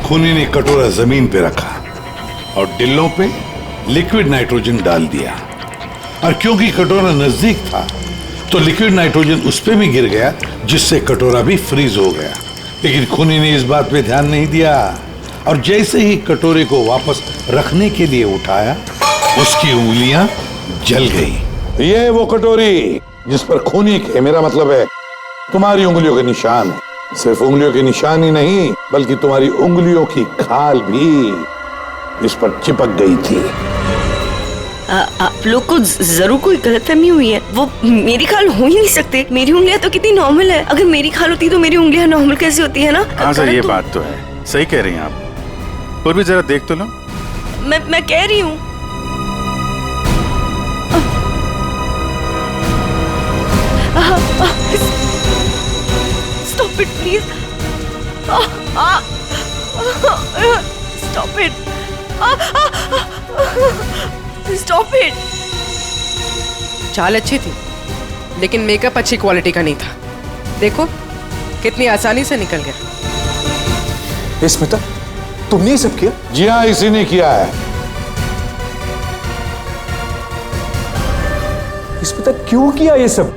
खूनी ने कटोरा जमीन पे रखा और डिल्लों पे लिक्विड नाइट्रोजन डाल दिया, और क्योंकि कटोरा नजदीक था तो लिक्विड नाइट्रोजन उस पे भी गिर गया, जिससे कटोरा भी फ्रीज हो गया। लेकिन खूनी ने इस बात पे ध्यान नहीं दिया, और जैसे ही कटोरे को वापस रखने के लिए उठाया, उसकी उंगलियां जल गई। ये वो कटोरी जिस पर खूनी के, मेरा मतलब है तुम्हारी उंगलियों के निशान है। सिर्फ उंगलियों के निशान ही नहीं, बल्कि तुम्हारी उंगलियों की खाल भी इस पर चिपक गई थी। आप लोग को जरूर कोई गलतफहमी हुई है। वो मेरी खाल हो ही नहीं सकते। मेरी उंगलियां तो कितनी नॉर्मल है। अगर मेरी खाल होती तो मेरी उंगलियां नॉर्मल कैसे होती है ना? हाँ सर, ये बात तो है, सही कह रही हैं आप। और भी जरा देख तो लो। मैं कह रही हूँ। Stop it, please. Stop it. Stop it. चाल अच्छी थी, लेकिन मेकअप अच्छी क्वालिटी का नहीं था। देखो कितनी आसानी से निकल गया। स्मिता, तुमने ये सब किया? जी हाँ, इसी ने किया है। स्मिता, क्यों किया ये सब?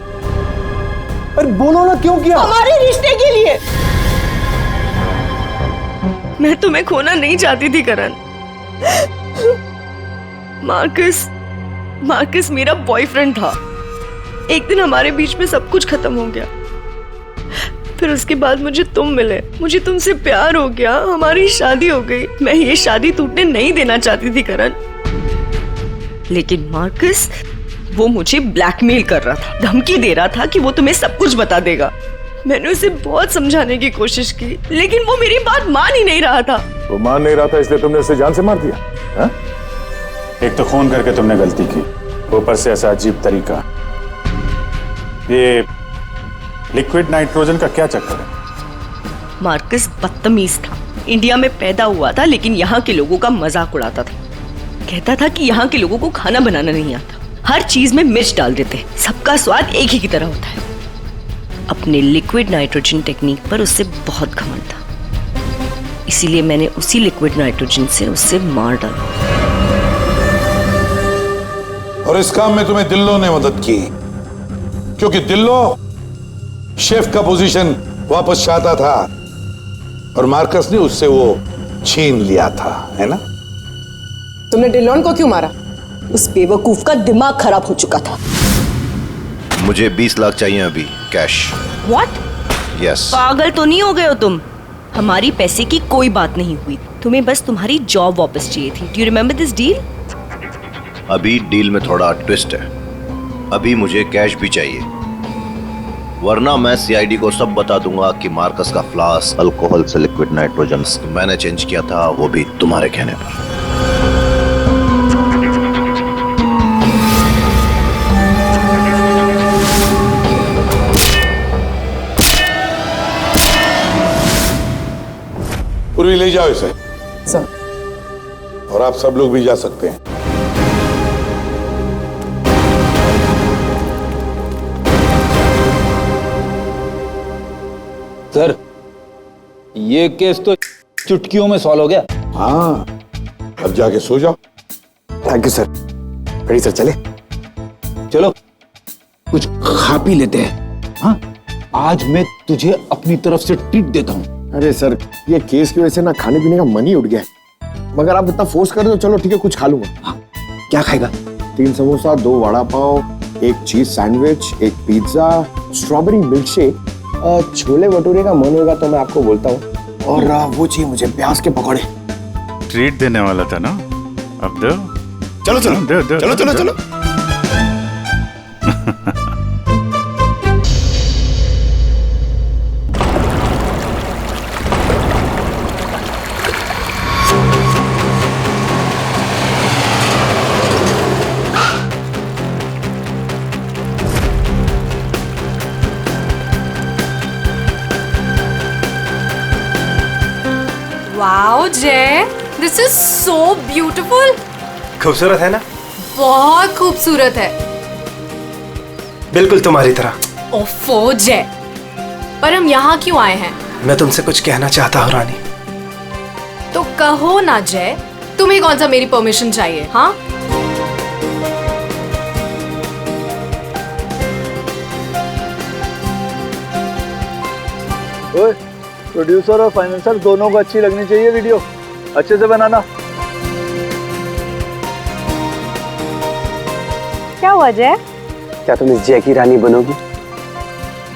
अरे बोलो ना, क्यों किया? हमारे रिश्ते के लिए। मैं तुम्हें खोना नहीं चाहती थी करण। मार्कस मेरा बॉयफ्रेंड था। एक दिन हमारे बीच में सब कुछ खत्म हो गया। फिर उसके बाद मुझे तुम मिले, मुझे तुमसे प्यार हो गया, हमारी शादी हो गई। मैं ये शादी टूटने नहीं देना चाहती थी करण, लेकिन मार्कस वो मुझे ब्लैकमेल कर रहा था, धमकी दे रहा था कि वो तुम्हें सब कुछ बता देगा। मैंने उसे बहुत समझाने की कोशिश की, लेकिन वो मेरी बात मान ही नहीं रहा था। वो मान नहीं रहा था, इसलिए तुमने उसे जान से मार दिया? हा? एक तो खून करके तुमने गलती की, ऊपर से ऐसा अजीब तरीका। ये लिक्विड नाइट्रोजन का क्या चक्कर है? मार्कस बदतमीज था। इंडिया में पैदा हुआ था, लेकिन यहाँ के लोगों का मजाक उड़ाता था। कहता था कि यहाँ के लोगों को खाना बनाना नहीं आता, हर चीज में मिर्च डाल देते, सबका स्वाद एक ही की तरह होता है। अपने लिक्विड नाइट्रोजन टेक्निक पर उससे बहुत घमंड था, इसीलिए मैंने उसी लिक्विड नाइट्रोजन से उससे मार डाला। और इस काम में तुम्हें दिल्लो ने मदद की, क्योंकि दिल्लो शेफ का पोजीशन वापस चाहता था और मार्कस ने उससे वो छीन लिया था, है ना? तुमने डिलोन को क्यों मारा? उस बेवकूफ का दिमाग खराब हो चुका था। मुझे 20 लाख चाहिए अभी, कैश। What? Yes. पागल तो नहीं हो गए हो तुम? हमारी पैसे की कोई बात नहीं हुई, तुम्हें बस तुम्हारी जॉब वापस चाहिए थी। Do you remember this deal? अभी डील में थोड़ा ट्विस्ट है। अभी मुझे कैश भी चाहिए, वरना मैं सीआईडी को सब बता दूंगा कि मार्कस का फ्लास्क अल्कोहल से लिक्विड नाइट्रोजन मैंने चेंज किया था, वो भी तुम्हारे कहने पर। पूर्वी ले जाओ इसे। सर। और आप सब लोग भी जा सकते हैं। सर, ये केस तो चुटकियों में सॉल्व हो गया। हाँ, अब जाके सो जाओ। Thank you sir. Ready sir, चले? चलो कुछ खा पी लेते हैं। हाँ, आज मैं तुझे अपनी तरफ से ट्रीट देता हूँ। अरे सर, ये केस की वजह से ना खाने पीने का मन ही उठ गया है। मगर आप इतना फोर्स कर रहे हो, चलो ठीक है, कुछ खा लूंगा। हाँ, क्या खाएगा? 3 samosa, 2 vada pav, 1 cheese sandwich, 1 pizza, strawberry milk shake, chole bhature का मन होगा तो मैं आपको बोलता हूँ, और वो चाहिए मुझे प्याज के पकौड़े। ट्रीट देने वाला था ना, अब दो। चलो चलो दो, चलो चलो चलो। वाओ जय, दिस इज सो ब्यूटीफुल। खूबसूरत है ना? बहुत खूबसूरत है, बिल्कुल तुम्हारी तरह। ओफो जय, पर हम यहाँ क्यों आए हैं? मैं तुमसे कुछ कहना चाहता हूँ रानी। तो कहो ना जय, तुम्हें कौन सा मेरी परमिशन चाहिए? हाँ, प्रोड्यूसर और फाइनेंसर दोनों को अच्छी लगनी चाहिए वीडियो, अच्छे से बनाना। क्या हुआ जय? क्या तुम इस जय की रानी बनोगी?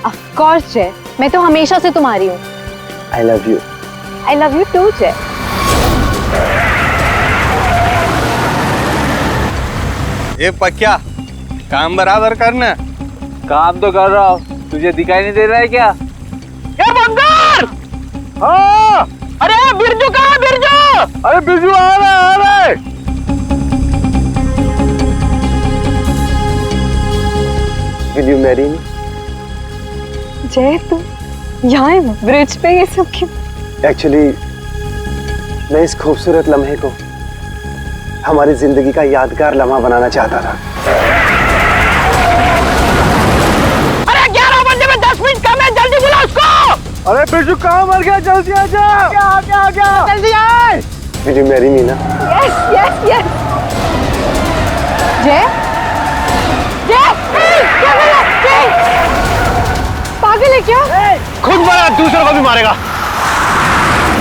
ऑफ कोर्स जय, मैं तो हमेशा से तुम्हारी हूँ। I love you. I love you too Jai. ये पक्या, काम बराबर करना। काम तो कर रहा हूँ, तुझे दिखाई नहीं दे रहा है क्या? ये बंदर! हाँ! अरे बिरजू कहाँ है बिरजू? अरे बिरजू आ रहा है। Will you marry me? जय तू यहाँ ब्रिज पे ये सब क्यों? Actually, मैं इस खूबसूरत लम्हे को हमारी जिंदगी का यादगार लम्हा बनाना चाहता था। अरे 11 बजे में 10 मिनट कम है, जल्दी बुला उसको। अरे बिरजू कहाँ मर गया? जल्दी आ जा। आ जल्दी आए। Will you marry me ना? Yes, yes, yes. जय, जय, क्या कर रहा है? पागल है क्या? खुद मारा, दूसरों को भी मारेगा।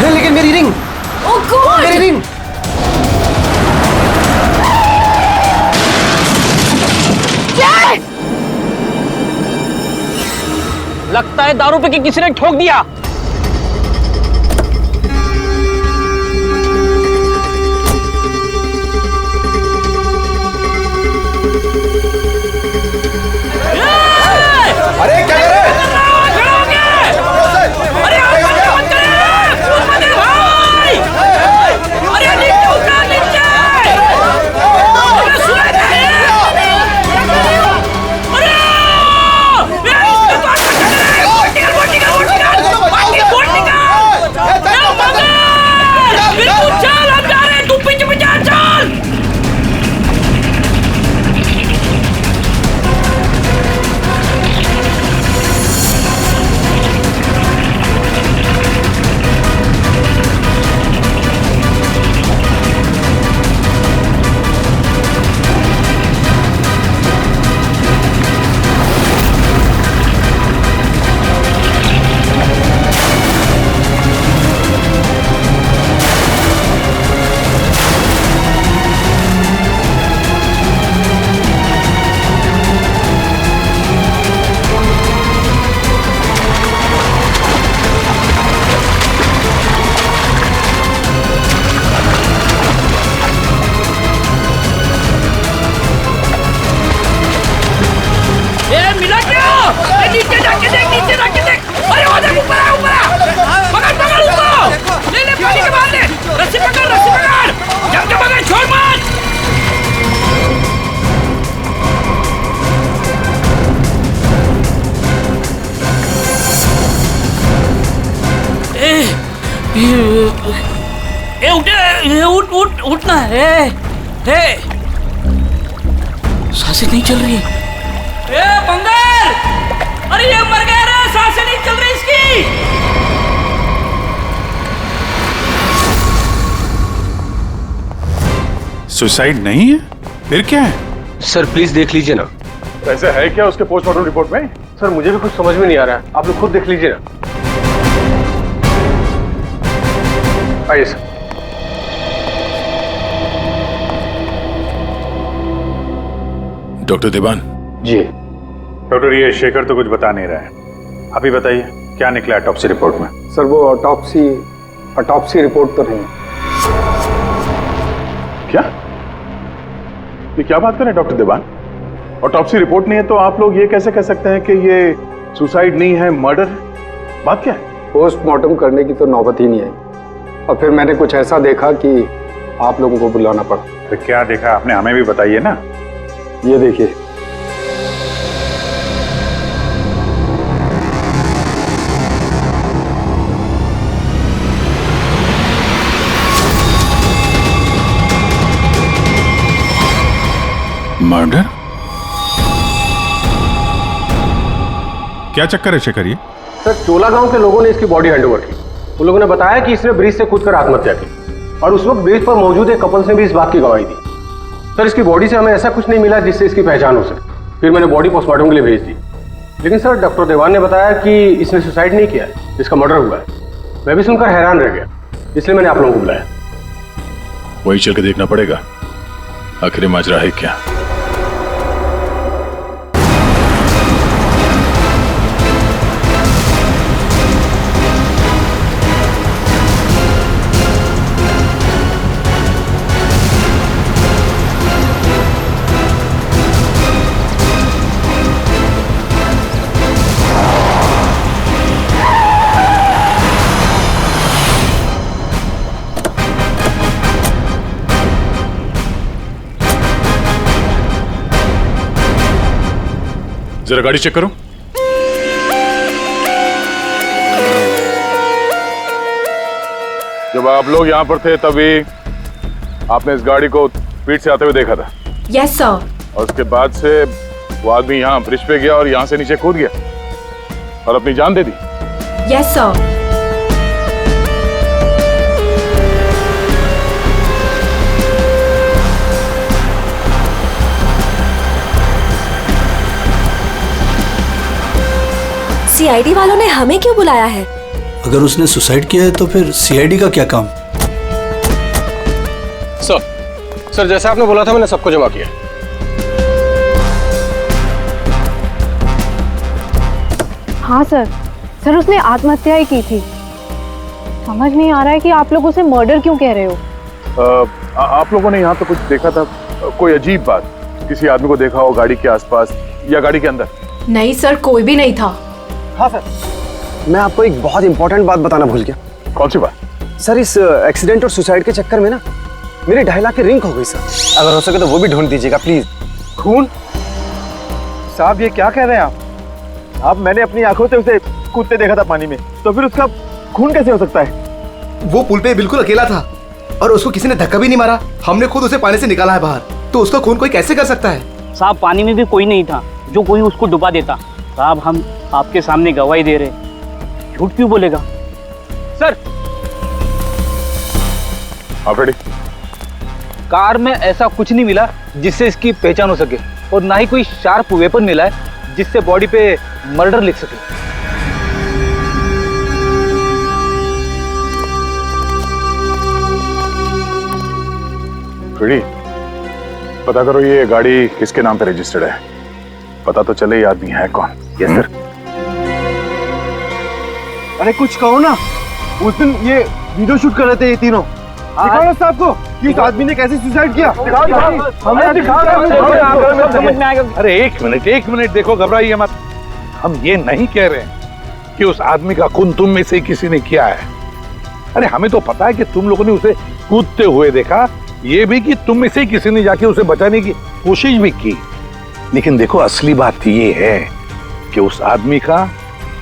लेकिन मेरी रिंग, ओह गॉड, मेरी रिंग। लगता है दारू पे कि किसी ने ठोक दिया। अरे क्या कर रहे हैं? उठना है। सांसें नहीं चल रही। बंगाल, अरे ये मर गया रे, सांसें नहीं चल रही इसकी। सुसाइड नहीं है, फिर क्या है? सर प्लीज देख लीजिए ना। वैसे है क्या उसके पोस्टमार्टम रिपोर्ट में? सर मुझे भी कुछ समझ में नहीं आ रहा है, आप लोग खुद देख लीजिए ना। आइए सर। डॉक्टर देवान। जी डॉक्टर, ये शेखर तो कुछ बता नहीं रहा है, आप ही बताइए क्या निकला ऑटोप्सी रिपोर्ट में? सर वो ऑटोप्सी रिपोर्ट तो नहीं। क्या? ये क्या बात कर रहे हैं डॉक्टर देवान? ऑटोप्सी रिपोर्ट नहीं है तो आप लोग ये कैसे कह सकते हैं कि ये सुसाइड नहीं है, मर्डर? बात क्या है? पोस्टमार्टम करने की तो नौबत ही नहीं आई, और फिर मैंने कुछ ऐसा देखा कि आप लोगों को बुलाना पड़ा। तो क्या देखा आपने, हमें भी बताइए ना। ये देखिए। मर्डर? क्या चक्कर है शेखर ये? सर चोला गांव के लोगों ने इसकी बॉडी हैंडओवर की। उन लोगों ने बताया कि इसने ब्रिज से कूदकर आत्महत्या की। और उस वक्त बेस पर मौजूद एक कपल्स ने भी इस बात की गवाही दी। सर इसकी बॉडी से हमें ऐसा कुछ नहीं मिला जिससे इसकी पहचान हो सके। फिर मैंने बॉडी पोस्टमार्टम के लिए भेज दी, लेकिन सर डॉक्टर देवान ने बताया कि इसने सुसाइड नहीं किया है, इसका मर्डर हुआ है। मैं भी सुनकर हैरान रह गया, इसलिए मैंने आप लोगों को बुलाया। वही चल के देखना पड़ेगा आखिर माजरा है क्या। जरा गाड़ी चेक करो। जब आप लोग यहाँ पर थे तभी आपने इस गाड़ी को स्पीड से आते हुए देखा था? Yes sir. और उसके बाद से वो आदमी यहाँ ब्रिज पे गया और यहाँ से नीचे कूद गया और अपनी जान दे दी? Yes sir. सीआईडी वालों ने हमें क्यों बुलाया है? अगर उसने सुसाइड किया है तो फिर सीआईडी का क्या काम? सर जैसा आपने बोला था मैंने सबको जमा किया। हाँ सर उसने आत्महत्या ही की थी। समझ नहीं आ रहा है कि आप लोग उसे मर्डर क्यों कह रहे हो। आप लोगों ने यहाँ पे कुछ देखा था? कोई अजीब बात, किसी आदमी को देखा हो गाड़ी के आसपास या गाड़ी के अंदर? नहीं सर, कोई भी नहीं था। हाँ सर, मैं आपको एक बहुत इंपॉर्टेंट बात बताना भूल गया। कौन सी बात? सर इस एक्सीडेंट और सुसाइड के चक्कर में ना मेरी 2.5 लाख की रिंग हो गई सर। अगर हो सके तो वो भी ढूंढ दीजिएगा प्लीज। खून? साहब ये क्या कह रहे हैं आप? मैंने अपनी आंखों से उसे कूदते देखा था पानी में, तो फिर उसका खून कैसे हो सकता है? वो पुल पे बिल्कुल अकेला था और उसको किसी ने धक्का भी नहीं मारा। हमने खुद उसे पानी से निकाला है बाहर, तो उसका खून कोई कैसे कर सकता है? साहब पानी में भी कोई नहीं था जो कोई उसको डुबा देता। साहब हम आपके सामने गवाही दे रहे, झूठ क्यों बोलेगा? सर आप रेडी? कार में ऐसा कुछ नहीं मिला जिससे इसकी पहचान हो सके, और ना ही कोई शार्प वेपन मिला है जिससे बॉडी पे मर्डर लिख सके। रेडी? पता करो ये गाड़ी किसके नाम पे रजिस्टर्ड है, पता तो चले ये आदमी है कौन। Yes sir. अरे कुछ कहो ना, उस दिन ये वीडियो शूट कर रहे थे ये तीनों। दिखाओ ना साहब को कि उस आदमी ने कैसे सुसाइड किया। हमें दिखाओ समझ में आएगा। अरे एक मिनट देखो, घबराइए मत। हम ये नहीं कह रहे हैं कि उस आदमी का खून तुम में से किसी ने किया है। अरे हमें तो पता है कि तुम लोगों ने उसे कूदते हुए देखा, ये भी कि तुम में से किसी ने जाके उसे बचाने की कोशिश भी की। लेकिन देखो असली बात ये है कि उस आदमी का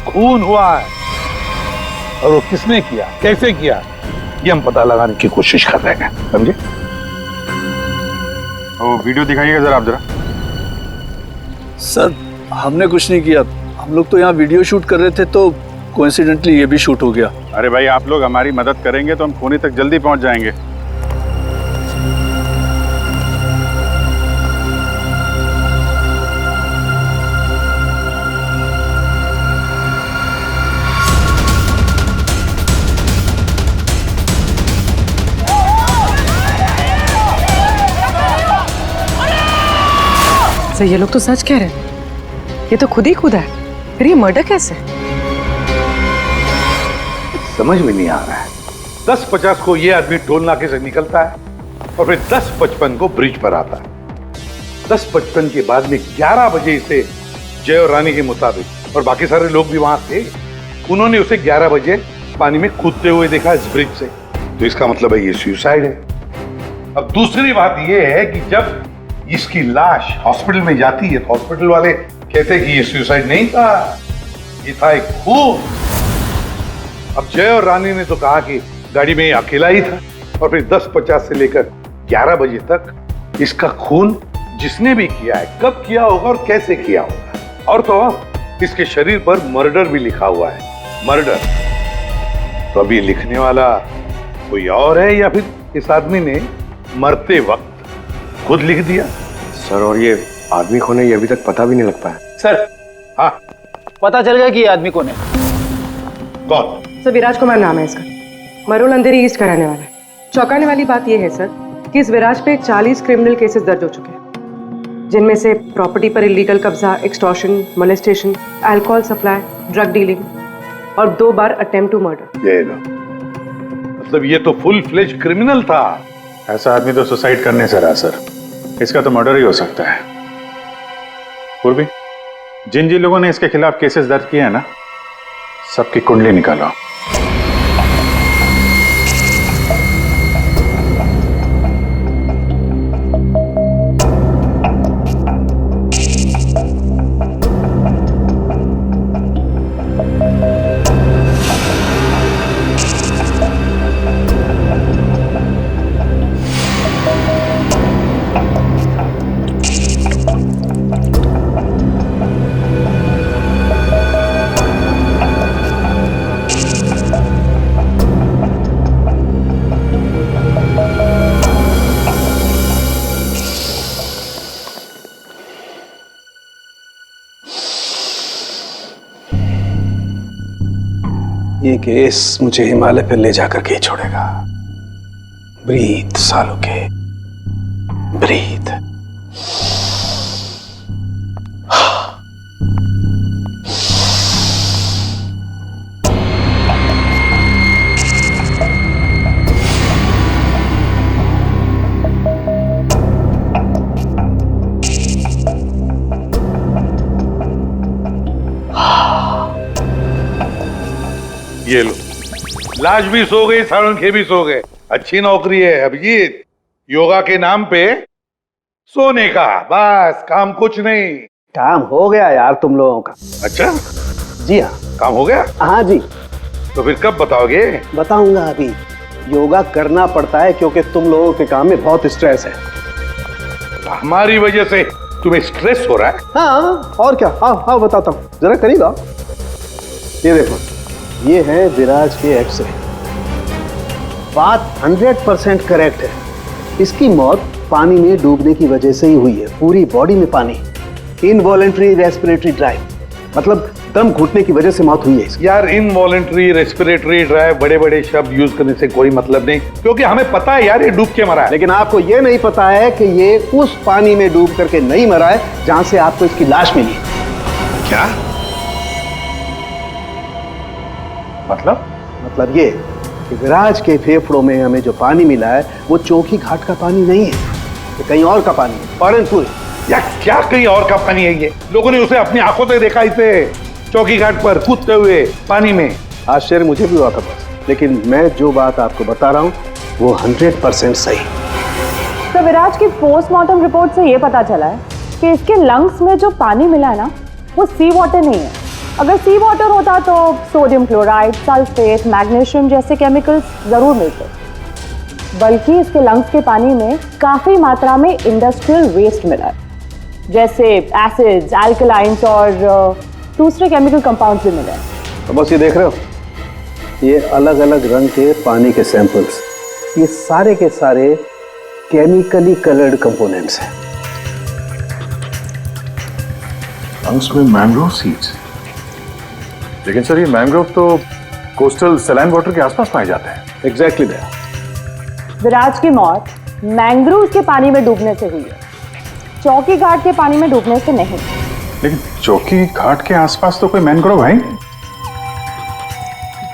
खून हुआ है, और वो किसने किया, कैसे किया, ये हम पता लगाने की कोशिश कर रहे हैं, समझे? वो वीडियो दिखाइएगा जरा आप। जरा सर हमने कुछ नहीं किया, हम लोग तो यहाँ वीडियो शूट कर रहे थे तो कोइंसिडेंटली ये भी शूट हो गया। अरे भाई आप लोग हमारी मदद करेंगे तो हम खूनी तक जल्दी पहुंच जाएंगे। सर ये लोग तो सच कह रहे हैं, ये तो खुद ही कूदा है, फिर ये मर्डर कैसे? समझ में नहीं आ रहा है। 10:50 को ये आदमी टोल नाके से निकलता है और फिर 10:55 को ब्रिज पर आता है। 10:55 के बाद में 11 बजे इसे जय और रानी के मुताबिक, और बाकी सारे लोग भी वहां थे, उन्होंने उसे 11 बजे पानी में कूदते हुए देखा इस ब्रिज से। तो इसका मतलब है ये सुसाइड है। अब दूसरी बात ये है कि जब इसकी लाश हॉस्पिटल में जाती है तो हॉस्पिटल वाले कहते हैं कि ये सुसाइड नहीं था, ये था एक खून। अब जय और रानी ने तो कहा कि गाड़ी में अकेला ही था, और फिर 10:50 से लेकर 11 बजे तक इसका खून जिसने भी किया है, कब किया होगा और कैसे किया होगा। और तो इसके शरीर पर मर्डर भी लिखा हुआ है, मर्डर। तो अब ये लिखने वाला कोई और है या फिर इस आदमी ने मरते वक्त खुद लिख दिया। सर और ये आदमी कौन है ये अभी तक पता भी नहीं लग पाया। सर, हाँ पता चल गया कि ये आदमी कौन है। कौन? सर विराज कुमार नाम है इसका, मरोल अंधेरी ईस्ट का रहने वाला है। चौंकाने वाली बात यह है सर कि इस विराज पे 40 क्रिमिनल केसेस दर्ज हो चुके हैं, जिनमें से प्रॉपर्टी पर इलीगल कब्जा, extortion, molestation, alcohol supply, drug dealing और 2 बार अटेम्प्ट टू मर्डर। ये लो, मतलब ये तो फुल फ्लेज क्रिमिनल था। ऐसा आदमी तो सुसाइड करने से रहा सर, इसका तो मर्डर ही हो सकता है। पूर्वी, जिन जिन लोगों ने इसके खिलाफ केसेस दर्ज किए हैं ना, सबकी कुंडली निकालो। ये केस मुझे हिमालय पर ले जाकर के ही छोड़ेगा। ब्रीथ सालों के, ब्रीथ। ये लो, लाश भी सो गई, साळुंखे भी सो गए। अच्छी नौकरी है अभिजीत, योगा के नाम पे सोने का, बस काम कुछ नहीं। काम हो गया यार तुम लोगों का। अच्छा जी हाँ, काम हो गया। हाँ जी। तो फिर कब बताओगे? बताऊंगा अभी। योगा करना पड़ता है क्योंकि तुम लोगों के काम में बहुत स्ट्रेस है। हमारी वजह से तुम्हें स्ट्रेस हो रहा है? हाँ और क्या। हाँ हाँ बताता हूँ, जरा करीब आओ। ये देखो, ये है विराज के एक्सरे। बात 100% करेक्ट है। इसकी मौत पानी में डूबने की वजह से ही हुई है। पूरी बॉडी में पानी, इनवॉलेंट्री रेस्पिरेटरी ड्राइव, मतलब दम घुटने की वजह से मौत हुई है इसकी। यार इनवॉलेंट्री रेस्पिरेटरी ड्राइव बड़े बड़े शब्द यूज करने से कोई मतलब नहीं, क्योंकि हमें पता है यार ये डूब के मरा है। लेकिन आपको ये नहीं पता है कि ये उस पानी में डूब करके नहीं मरा है जहां से आपको इसकी लाश मिली। क्या मतलब ये कि विराज के फेफड़ों में हमें जो पानी मिला है वो चौकी घाट का पानी नहीं है, ये कहीं और का पानी है। फॉरेनपुर। यार क्या कहीं और का पानी है? ये लोगों ने उसे अपनी आंखों से देखा, इसे चौकी घाट पर कूदते हुए पानी में। आश्चर्य मुझे भी हुआ था बस, लेकिन मैं जो बात आपको बता रहा हूँ वो 100% सही। तो विराज की पोस्टमार्टम रिपोर्ट से ये पता चला है कि इसके लंग्स में जो पानी मिला है ना, वो सी वाटर नहीं है। अगर सी वाटर होता तो सोडियम क्लोराइड, सल्फेट, मैग्नीशियम जैसे केमिकल्स जरूर मिलते, बल्कि इसके लंग्स के पानी में काफी मात्रा में इंडस्ट्रियल वेस्ट मिला है, जैसे एसिड्स, अल्कलाइंस और दूसरे केमिकल कंपाउंड्स भी मिले हैं। तो बस ये देख रहे हो, ये अलग अलग रंग के पानी के सैंपल्स, ये सारे के सारे केमिकली कलर्ड कंपोनेंट्स हैं। लंग्स में मैंग्रोव सीड्स, लेकिन सर ये मैंग्रोव तो कोस्टल सैलाइन वाटर के आसपास पाए जाते हैं। Exactly that. विराज की मौत मैंग्रोव के पानी में डूबने से हुई है, चौकी घाट के पानी में डूबने से नहीं। लेकिन चौकी घाट के आसपास तो कोई मैंग्रोव है,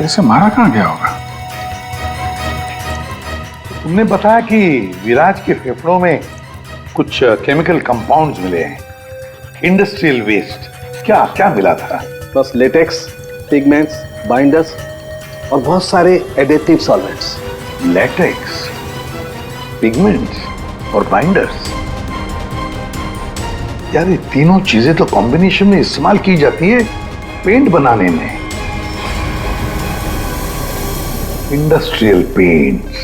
ऐसे मारा कहाँ गया होगा? तुमने बताया कि विराज के फेफड़ों में कुछ केमिकल कंपाउंड्स मिले हैं, इंडस्ट्रियल वेस्ट। क्या क्या मिला था? बस लेटेक्स, पिगमेंट्स, बाइंडर्स और बहुत सारे एडिटिव सॉल्वेंट्स। लेटेक्स, पिगमेंट्स और बाइंडर्स, यार ये तीनों चीजें तो कॉम्बिनेशन में इस्तेमाल की जाती है पेंट बनाने में। इंडस्ट्रियल पेंट्स,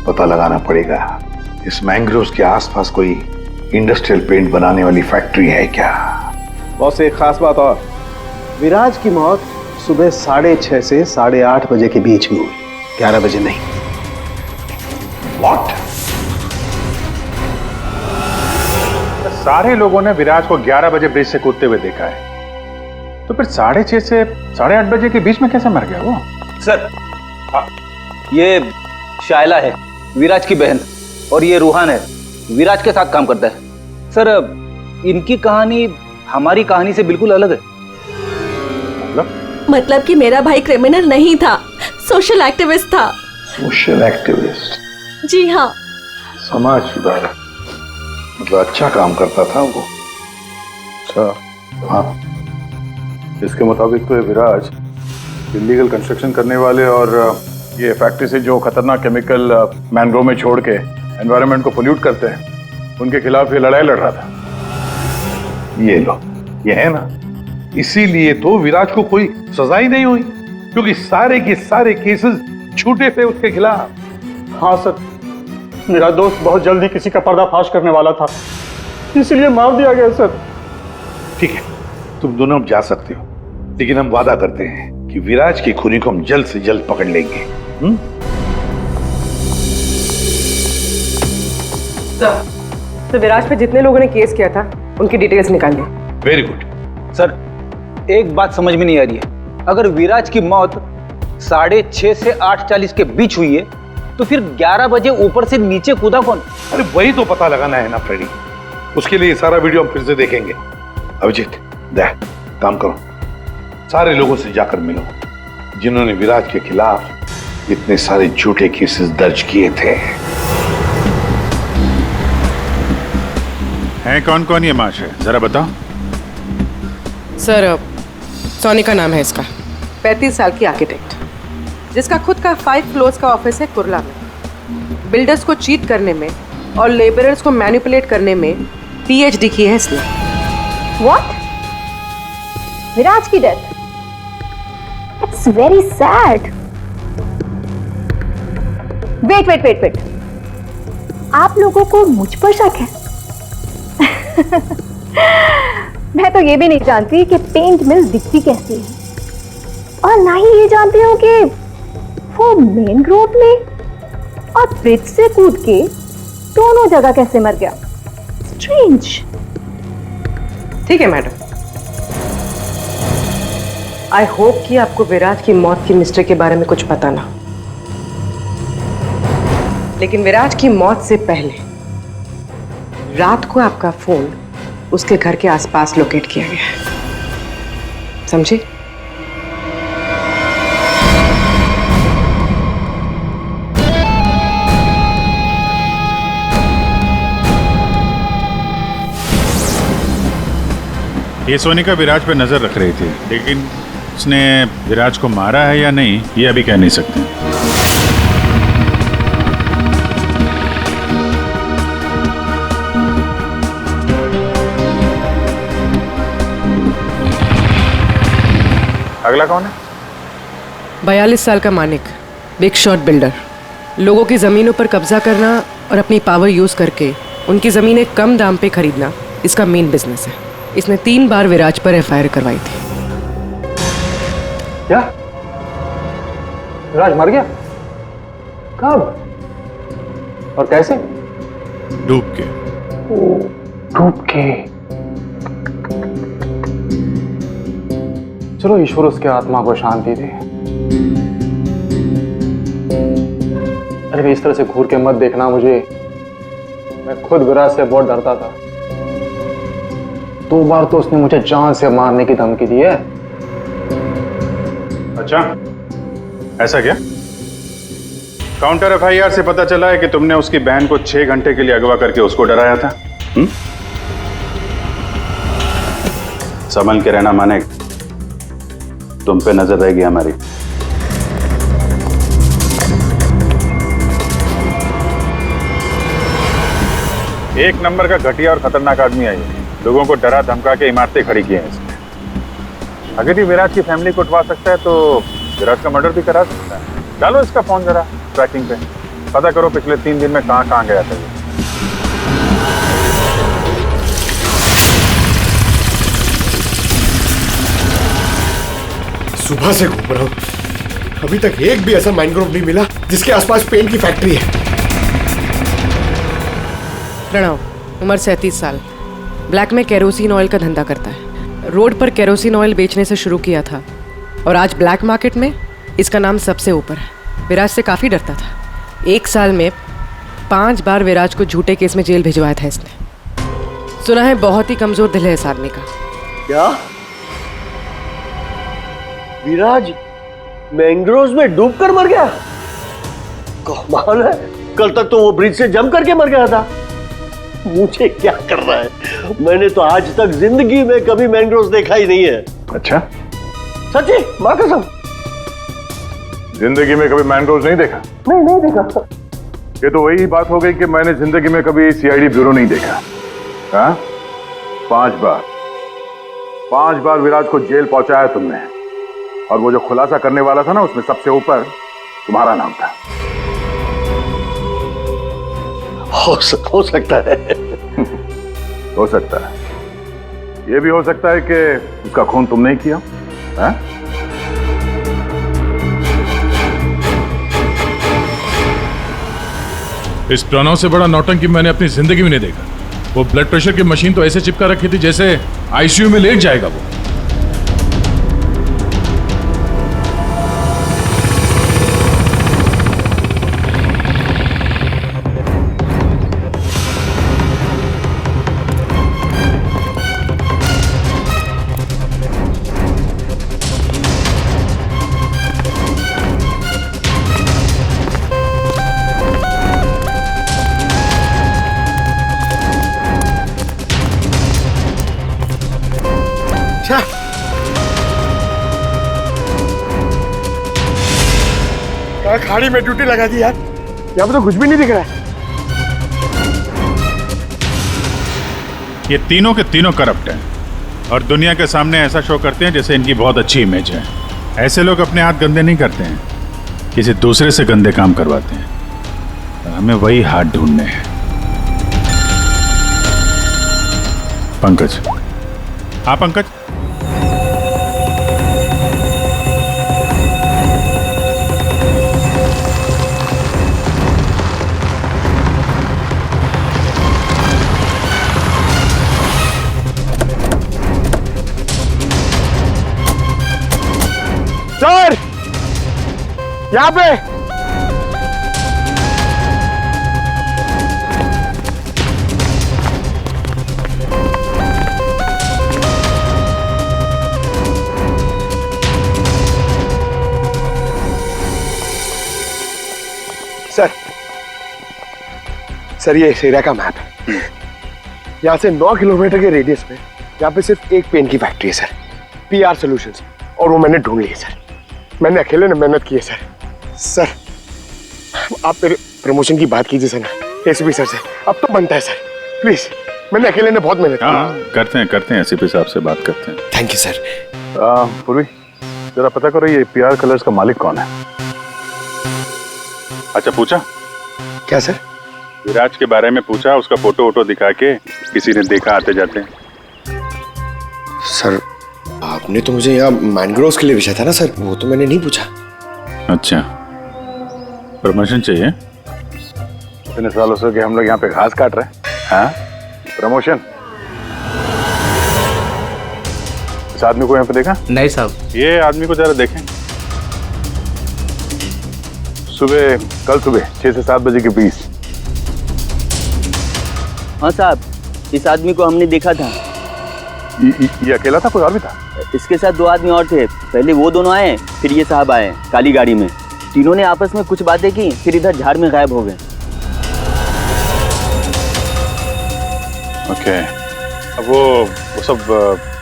पता लगाना पड़ेगा इस मैंग्रोव्स के आसपास कोई इंडस्ट्रियल पेंट बनाने वाली फैक्ट्री है क्या? बस एक खास बात और, विराज की मौत सुबह 6:30 से 8:30 बजे के बीच में हुई, 11 बजे नहीं। सारे लोगों ने विराज को 11 बजे ब्रिज से कूदते हुए देखा है, तो फिर 6:30 से 8:30 बजे के बीच में कैसे मर गया वो? सर ये शायला है, विराज की बहन, और ये रूहान है, विराज के साथ काम करता है। सर इनकी कहानी हमारी कहानी से बिल्कुल अलग है। मतलब कि मेरा भाई क्रिमिनल नहीं था, सोशल एक्टिविस्ट था। Social activist? जी हाँ। समाज सुधारक, मतलब अच्छा काम करता था वो। अच्छा हाँ, इसके मुताबिक तो ये विराज इलीगल कंस्ट्रक्शन करने वाले और ये फैक्ट्री से जो खतरनाक केमिकल मैनग्रोव में छोड़ के एनवायरनमेंट को पोल्यूट करते हैं, उनके खिलाफ ये लड़ाई लड़ रहा था। ये लो, ये है ना, इसीलिए तो विराज को कोई सजा ही नहीं हुई, क्योंकि सारे के सारे केसेस झूठे थे उसके खिलाफ। हाँ सर, मेरा दोस्त बहुत जल्दी किसी का पर्दाफाश करने वाला था, इसलिए मार दिया गया सर। ठीक है, तुम दोनों अब जा सकते हो, लेकिन हम वादा करते हैं कि विराज की खूनी को हम जल्द से जल्द पकड़ लेंगे। तो विराज पे जितने लोगों ने केस किया था उनकी डिटेल्स निकालिए। Very good. सर एक बात समझ में नहीं आ रही है, अगर विराज की मौत 6:30 से 8:40 के बीच हुई है, तो फिर 11 बजे ऊपर से नीचे कूदा कौन? अरे वही तो पता लगाना है ना फ्रेडी, उसके लिए सारा वीडियो हम फिर से देखेंगे। अभिजीत देख, काम करो, सारे लोगों से जाकर मिलो जिन्होंने विराज के खिलाफ इतने सारे झूठे केसेस दर्ज किए थे। हैं कौन कौन ये माश है, जरा बताओ। सर सोनी का नाम है इसका, 35 साल की आर्किटेक्ट, जिसका खुद का 5 फ्लोर्स का ऑफिस है कुर्ला में। बिल्डर्स को चीट करने में और लेबरर्स को मैनिपुलेट करने में PhD की है इसने। व्हाट? विराज की death? It's very sad. Wait, आप लोगों को मुझ पर शक है? मैं तो ये भी नहीं जानती कि पेंट मिल दिखती कैसी है, और ना ही ये जानती हूँ कि वो मेन रोड में और ब्रिज से कूद के दोनों जगह कैसे मर गया। स्ट्रेंज। ठीक है मैडम, आई होप कि आपको विराज की मौत की मिस्ट्री के बारे में कुछ पता ना, लेकिन विराज की मौत से पहले रात को आपका फोन उसके घर के आसपास लोकेट किया गया है, समझे? ये सोनिका विराज पे नजर रख रही थी, लेकिन उसने विराज को मारा है या नहीं ये अभी कह नहीं सकते। अगला कौन है? 42 साल का मानिक, बिग शॉट बिल्डर। लोगों की जमीनों पर कब्जा करना और अपनी पावर यूज करके उनकी जमीनें कम दाम पे खरीदना इसका मेन बिजनेस है। इसने 3 बार विराज पर FIR करवाई थी। क्या? विराज मर गया? कब और कैसे? डूब के। डूब के? चलो ईश्वर उसके आत्मा को शांति दे। अरे इस तरह से घूर के मत देखना मुझे, मैं खुद विराज से बहुत डरता था। 2 बार तो उसने मुझे जान से मारने की धमकी दी है। अच्छा, ऐसा क्या? काउंटर FIR से पता चला है कि तुमने उसकी बहन को 6 घंटे के लिए अगवा करके उसको डराया था। संभल के रहना मानिक, तुम पे नजर रहेगी हमारी। एक नंबर का घटिया और खतरनाक आदमी है ये, लोगों को डरा धमका के इमारतें खड़ी की हैं इसने। अगर ये विराज की फैमिली को उठवा सकता है तो विराज का मर्डर भी करा सकता है। डालो इसका फोन जरा ट्रैकिंग पे, पता करो पिछले 3 दिन में कहां गया था ये। सुबह से घूम रहा हूँ, अभी तक एक भी ऐसा मैनग्रोव नहीं मिला जिसके आसपास पेंट की फैक्ट्री है। प्रणव, उम्र 37 साल, ब्लैक में केरोसिन ऑयल का धंधा करता है। रोड पर केरोसिन ऑयल बेचने से शुरू किया था और आज ब्लैक मार्केट में इसका नाम सबसे ऊपर है। विराज से काफ़ी डरता था। 1 साल में 5 बार विराज को झूठे केस में जेल भिजवाया था इसने। सुना है बहुत ही कमज़ोर दिल है इस आदमी का। क्या विराज मैंग्रोव्स में डूबकर मर गया? कमाल है, कल तक तो वो ब्रिज से जंप करके मर गया था। मुझे क्या कर रहा है, मैंने तो आज तक जिंदगी में कभी मैंग्रोव्स देखा ही नहीं है। अच्छा, सच्ची माँ कसम? जिंदगी में कभी मैंग्रोव्स नहीं देखा? नहीं देखा। ये तो वही बात हो गई कि मैंने जिंदगी में कभी सीआईडी ब्यूरो नहीं देखा। हाँ, 5 बार विराज को जेल पहुंचाया तुमने, और वो जो खुलासा करने वाला था ना, उसमें सबसे ऊपर तुम्हारा नाम था। हो सकता है। हो सकता है। ये भी हो सकता है कि उसका खून तुमने ही किया। हाँ? इस प्रणव से बड़ा नौटंकी मैंने अपनी जिंदगी में नहीं देखा। वो ब्लड प्रेशर की मशीन तो ऐसे चिपका रखी थी जैसे आईसीयू में लेट जाएगा वो। खाड़ी में ड्यूटी लगा दी यार, यहाँ पे तो कुछ भी नहीं दिख रहा है। ये तीनों के तीनों करप्ट हैं और दुनिया के सामने ऐसा शो करते हैं जैसे इनकी बहुत अच्छी इमेज है। ऐसे लोग अपने हाथ गंदे नहीं करते हैं, किसी दूसरे से गंदे काम करवाते हैं। हमें वही हाथ ढूंढने हैं। पंकज। हाँ पंकज। सर, यहाँ पे सर ये इस एरिया का मैप है। यहाँ से 9 किलोमीटर के रेडियस में यहाँ पे सिर्फ एक पेन की फैक्ट्री है सर, पीआर सॉल्यूशंस, और वो मैंने ढूंढ ली है सर। मैंने अकेले ने मेहनत की है सर। सर आप मेरे प्रमोशन की बात कीजिए सर ना एसीपी सर से, अब तो बनता है सर, प्लीज। मैंने अकेले ने बहुत मेहनत की। करते हैं एसीपी साहब से बात करते हैं। Thank you sir. पूर्वी जरा पता करो ये पीआर कलर्स का मालिक कौन है। अच्छा पूछा क्या सर? विराज के बारे में पूछा, उसका फोटो वोटो दिखा के किसी ने देखा आते जाते? सर आपने तो मुझे यहाँ मैंग्रोव्स के लिए पूछा था ना सर, वो तो मैंने नहीं पूछा। अच्छा, प्रमोशन चाहिए? इतने सालों से कि हम लोग यहाँ पे घास काट रहे हैं। हाँ, प्रमोशन। इस आदमी को यहाँ पे देखा? नहीं साहब। ये आदमी को जरा देखें। कल सुबह 6 से 7 बजे के बीच। हाँ साहब, इस आदमी को हमने देखा था। ये अकेला था, कोई और भी था? इसके साथ 2 आदमी और थे। पहले वो दोनों आए, फिर ये साहब आए काली गाड़ी में। तीनों ने आपस में कुछ बातें की, फिर इधर झाड़ में गायब हो गए। ओके, अब वो सब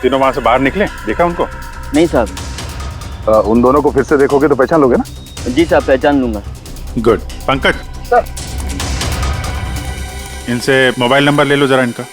तीनों वहां से बाहर निकले, देखा उनको? नहीं साहब। उन दोनों को फिर से देखोगे तो पहचान लोगे ना? जी साहब, पहचान लूंगा। गुड। पंकज सर, इनसे मोबाइल नंबर ले लो जरा इनका।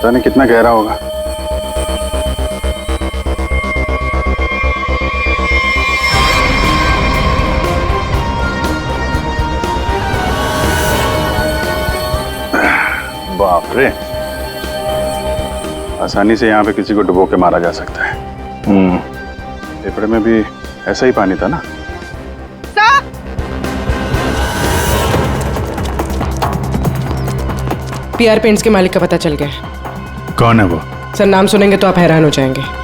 पता नहीं कितना गहरा होगा। बाप रे, आसानी से यहाँ पे किसी को डुबो के मारा जा सकता है। पेपर में भी ऐसा ही पानी था ना। पीआर पेंट्स के मालिक का पता चल गया है। कौन है वो? सर नाम सुनेंगे तो आप हैरान हो जाएंगे।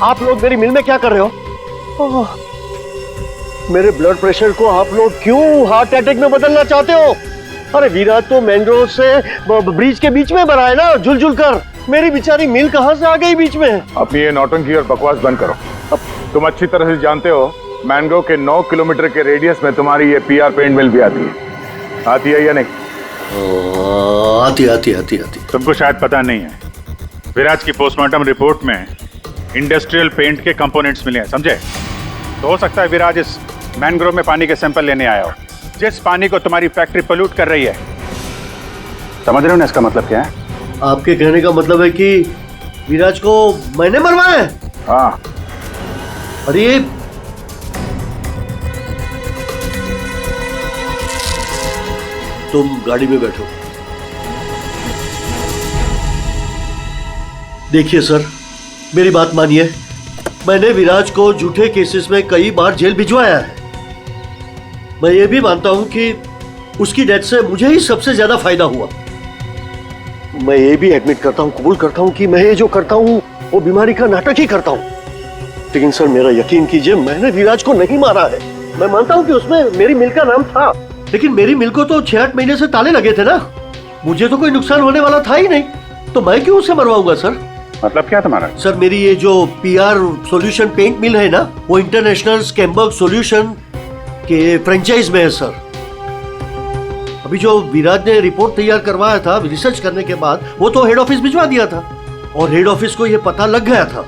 आप लोग मेरी मिल में क्या कर रहे हो? मेरे ब्लड प्रेशर को आप लोग क्यों हार्ट अटैक में बदलना चाहते हो? अरे विराट तो मैंग्रोव से ब्रिज के बीच में बना है ना, झुल कर। मेरी बेचारी मिल कहां से आ गई बीच में? अपनी ये नौटंकी और बकवास बंद करो। तुम अच्छी तरह से जानते हो मैंग्रोव के 9 किलोमीटर के रेडियस में तुम्हारी ये पीआर पेंट मिल भी आती है या नहीं? आती। तुमको शायद पता नहीं है, विराज की पोस्टमार्टम रिपोर्ट में इंडस्ट्रियल पेंट के कंपोनेंट्स मिले हैं, समझे? तो हो सकता है विराज इस मैंग्रोव में पानी के सैंपल लेने आया हो, जिस पानी को तुम्हारी फैक्ट्री पोल्यूट कर रही है। समझ रहे हो ना इसका मतलब क्या है? आपके कहने का मतलब है कि विराज को मैंने मरवाया है? हाँ। अरे तुम गाड़ी में बैठो। देखिए सर, मेरी बात मानिए, मैंने विराज को झूठे केसेस में कई बार जेल भिजवाया है। मैं ये भी मानता हूं कि उसकी डेथ से मुझे ही सबसे ज्यादा फायदा हुआ। मैं ये भी एडमिट करता हूं, कबूल करता हूं कि मैं ये जो करता हूं वो बीमारी का नाटक ही करता हूं। लेकिन सर मेरा यकीन कीजिए, मैंने विराज को नहीं मारा है। मैं मानता हूं कि उसमें मेरी मिल का नाम था, लेकिन मेरी मिल को तो 6-8 महीने से ताले लगे थे ना। मुझे तो कोई नुकसान होने वाला था ही नहीं, तो मैं क्यों उसे मरवाऊंगा सर? मतलब क्या तुम्हारा? सर मेरी ये जो पीआर सॉल्यूशन पेंट मिल है ना, वो इंटरनेशनल स्कैम्बर्ग सॉल्यूशन के फ्रेंचाइज में है सर। अभी जो विराज ने रिपोर्ट तैयार करवाया था रिसर्च करने के बाद, वो तो हेड ऑफिस भिजवा दिया था, और हेड ऑफिस को ये पता लग गया था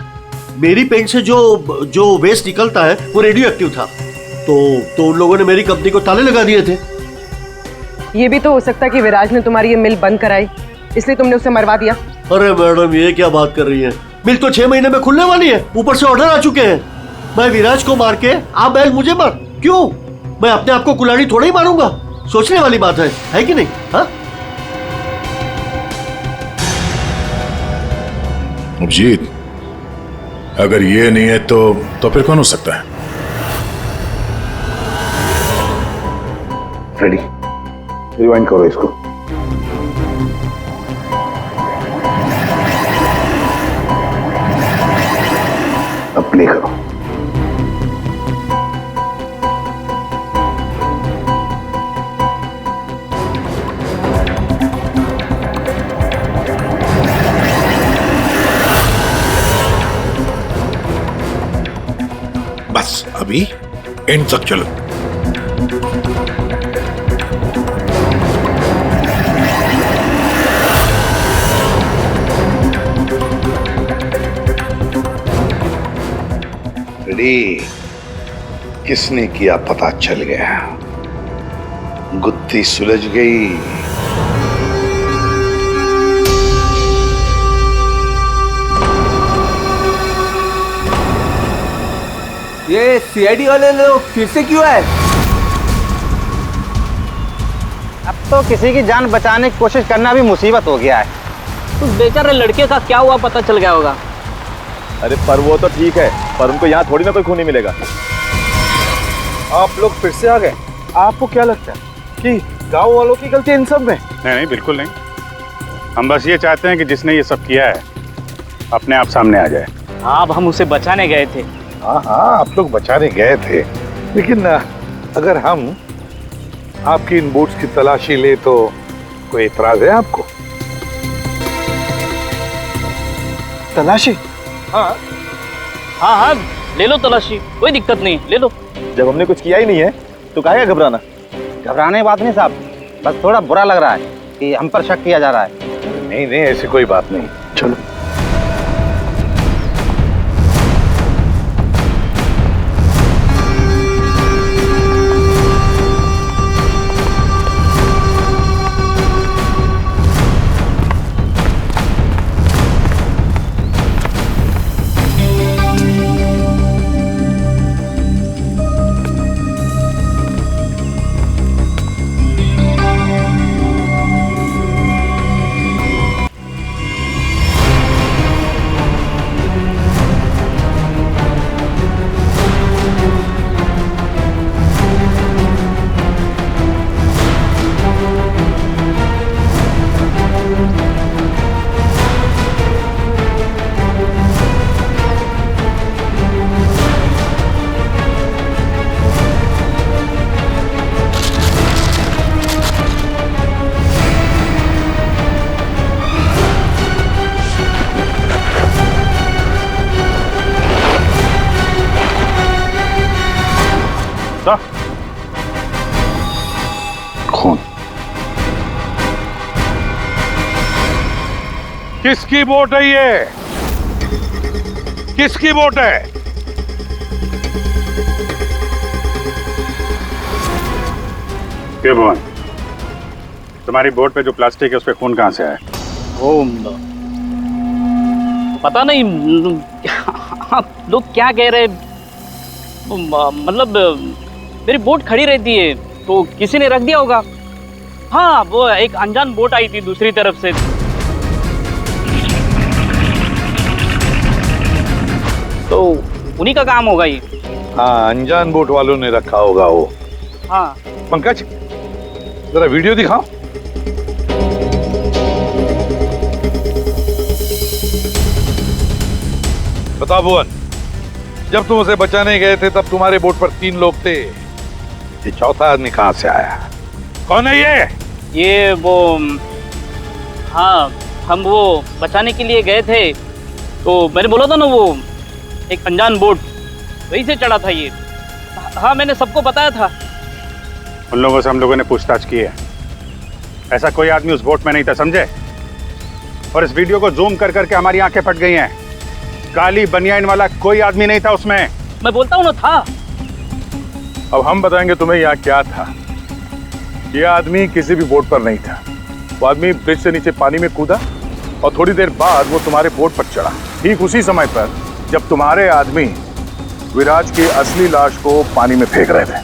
मेरी पेंट से जो वेस्ट निकलता है वो रेडियो एक्टिव था। तो उन लोगों ने मेरी कंपनी को ताले लगा दिए थे। ये भी तो हो सकता है कि विराज ने तुम्हारी ये मिल बंद कराई, इसलिए तुमने उसे मरवा दिया। अरे मैडम, ये क्या बात कर रही है? मिल तो 6 महीने में खुलने वाली है, ऊपर से ऑर्डर आ चुके हैं। मैं विराज को मार के आप बैल मुझे मार, क्यों? मैं अपने आप को कुल्हाड़ी थोड़ा ही मारूंगा। सोचने वाली बात है कि नहीं? हाँ अभिजीत, अगर ये नहीं है तो फिर कौन हो सकता है? रेडी, रिवाइंड करो इसको। अब प्ले करो। बस अभी एंड तक चलो। किसने किया पता चल गया, गुत्थी सुलझ गई। ये सीआईडी वाले लोग फिर से क्यों आए? अब तो किसी की जान बचाने की कोशिश करना भी मुसीबत हो गया है। उस बेचारे लड़के का क्या हुआ पता चल गया होगा। अरे पर वो तो ठीक है, पर उनको यहाँ थोड़ी ना कोई खूनी मिलेगा। आप लोग फिर से आ गए। आपको क्या लगता है कि गांव वालों की गलती इन सब में? नहीं, बिल्कुल नहीं। हम बस ये चाहते हैं कि जिसने ये सब किया है अपने आप सामने आ जाए। अब हम उसे बचाने गए थे। हाँ, आप लोग बचाने गए थे, लेकिन अगर हम आपकी इन बूट्स की तलाशी ले तो कोई इतराज है आपको? तलाशी? हाँ हाँ हाँ, ले लो तलाशी, कोई दिक्कत नहीं, ले लो। जब हमने कुछ किया ही नहीं है तो काहे घबराना? घबराने की बात नहीं साहब, बस थोड़ा बुरा लग रहा है कि हम पर शक किया जा रहा है। नहीं नहीं, ऐसी कोई बात नहीं, चलो। खून किसकी वोट है ये? किसकी वोट है? क्यों भुवन, तुम्हारी बोर्ड पे जो प्लास्टिक है उस पे खून कहाँ से आया? वो पता नहीं, लोग क्या कह रहे, मतलब मेरी बोट खड़ी रहती है तो किसी ने रख दिया होगा। हाँ, वो एक अनजान बोट आई थी दूसरी तरफ से। तो उन्हीं का काम होगा ये। हाँ, अनजान बोट वालों ने रखा होगा वो। हाँ। पंकज, जरा वीडियो दिखाओ। बताओ भुवन, जब तुम उसे बचाने गए थे तब तुम्हारे बोट पर 3 लोग थे, ये चौथा आदमी कहाँ से आया? कौन है ये? ये वो, हाँ, हम वो बचाने के लिए गए थे तो मैंने बोला था ना, वो एक अनजान बोट वहीं से चढ़ा था ये। हाँ, मैंने सबको बताया था। उन लोगों से हम लोगों ने पूछताछ की है, ऐसा कोई आदमी उस बोट में नहीं था, समझे? और इस वीडियो को जूम कर करके हमारी आंखें फट गई हैं। काली बनियान वाला कोई आदमी नहीं था उसमें। मैं बोलता हूँ ना, था। अब हम बताएंगे तुम्हें यहाँ क्या था। यह आदमी किसी भी बोट पर नहीं था। वो आदमी ब्रिज से नीचे पानी में कूदा और थोड़ी देर बाद वो तुम्हारे बोट पर चढ़ा, ठीक उसी समय पर जब तुम्हारे आदमी विराज की असली लाश को पानी में फेंक रहे थे।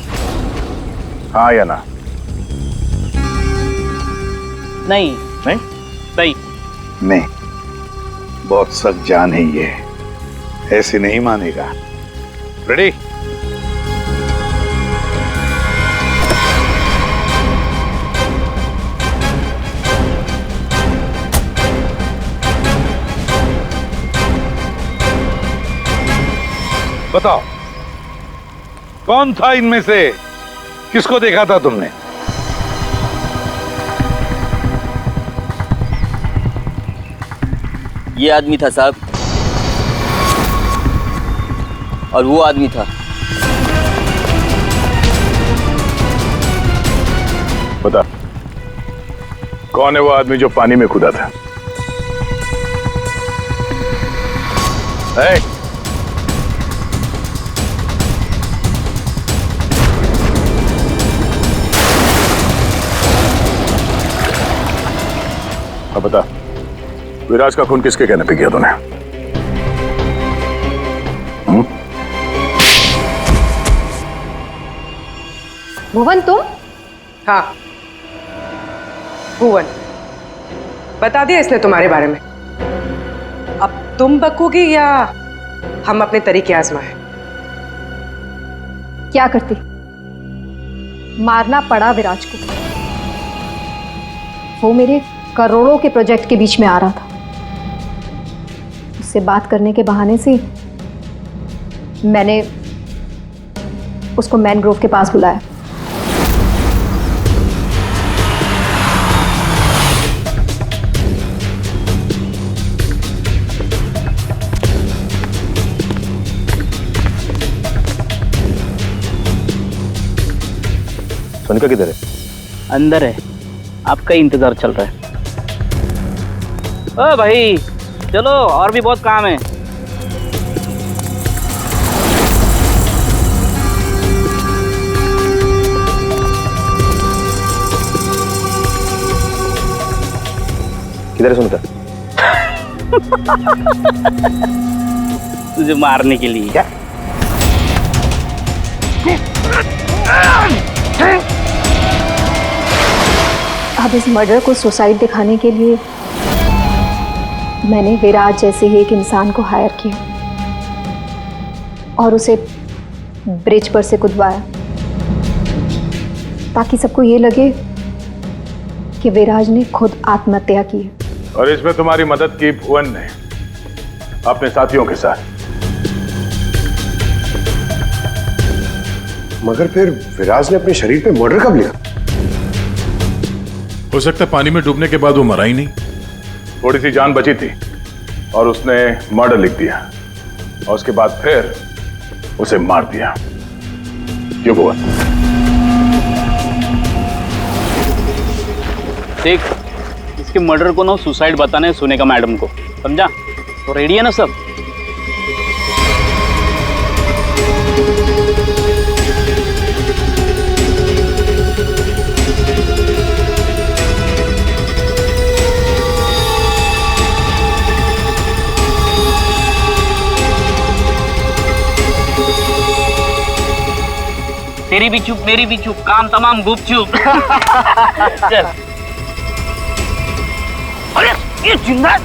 हाँ या ना? नहीं नहीं नहीं नहीं, बहुत सख्त जान है ये, ऐसे नहीं मानेगा। रेडी? बताओ, कौन था इनमें से? किसको देखा था तुमने? ये आदमी था साहब, और वो आदमी था। बता, कौन है वो आदमी जो पानी में कूदा था? अब बता, विराज का खून किसके कहने पे किया तूने? भुवन, तुम? हाँ, भुवन। बता दिया इसने तुम्हारे बारे में। अब तुम बकोगी या हम अपने तरीके आजमाएं? क्या करती? मारना पड़ा विराज को। वो मेरे करोड़ों के प्रोजेक्ट के बीच में आ रहा था। उससे बात करने के बहाने से मैंने उसको मैनग्रोव के पास बुलाया। सोनिका किधर है? अंदर है, आपका ही इंतजार चल रहा है। ओ भाई चलो, और भी बहुत काम है। किधर है सोनिका? तुझे मारने के लिए। क्या? अब इस मर्डर को सुसाइड दिखाने के लिए मैंने विराज जैसे ही एक इंसान को हायर किया और उसे ब्रिज पर से कूदवाया ताकि सबको ये लगे कि विराज ने खुद आत्महत्या की है। और इसमें तुम्हारी मदद की भुवन ने अपने साथियों के साथ। मगर फिर विराज ने अपने शरीर पे मर्डर कब लिखा? हो सकता है पानी में डूबने के बाद वो मरा ही नहीं, थोड़ी सी जान बची थी और उसने मर्डर लिख दिया और उसके बाद फिर उसे मार दिया। क्यों भुवन? देख, इसके मर्डर को ना सुसाइड बताना है सुनेगा मैडम को, समझा? तो रेडी है ना सब? तेरी भी चुप मेरी भी चुप, काम तमाम गुपचुप। चल। अरे ये जिंदा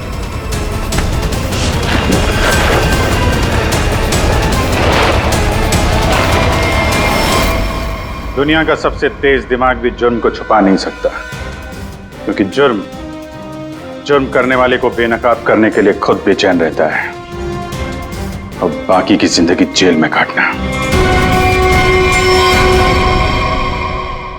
दुनिया का सबसे तेज दिमाग भी जुर्म को छुपा नहीं सकता, क्योंकि जुर्म करने वाले को बेनकाब करने के लिए खुद बेचैन रहता है और बाकी की जिंदगी जेल में काटना।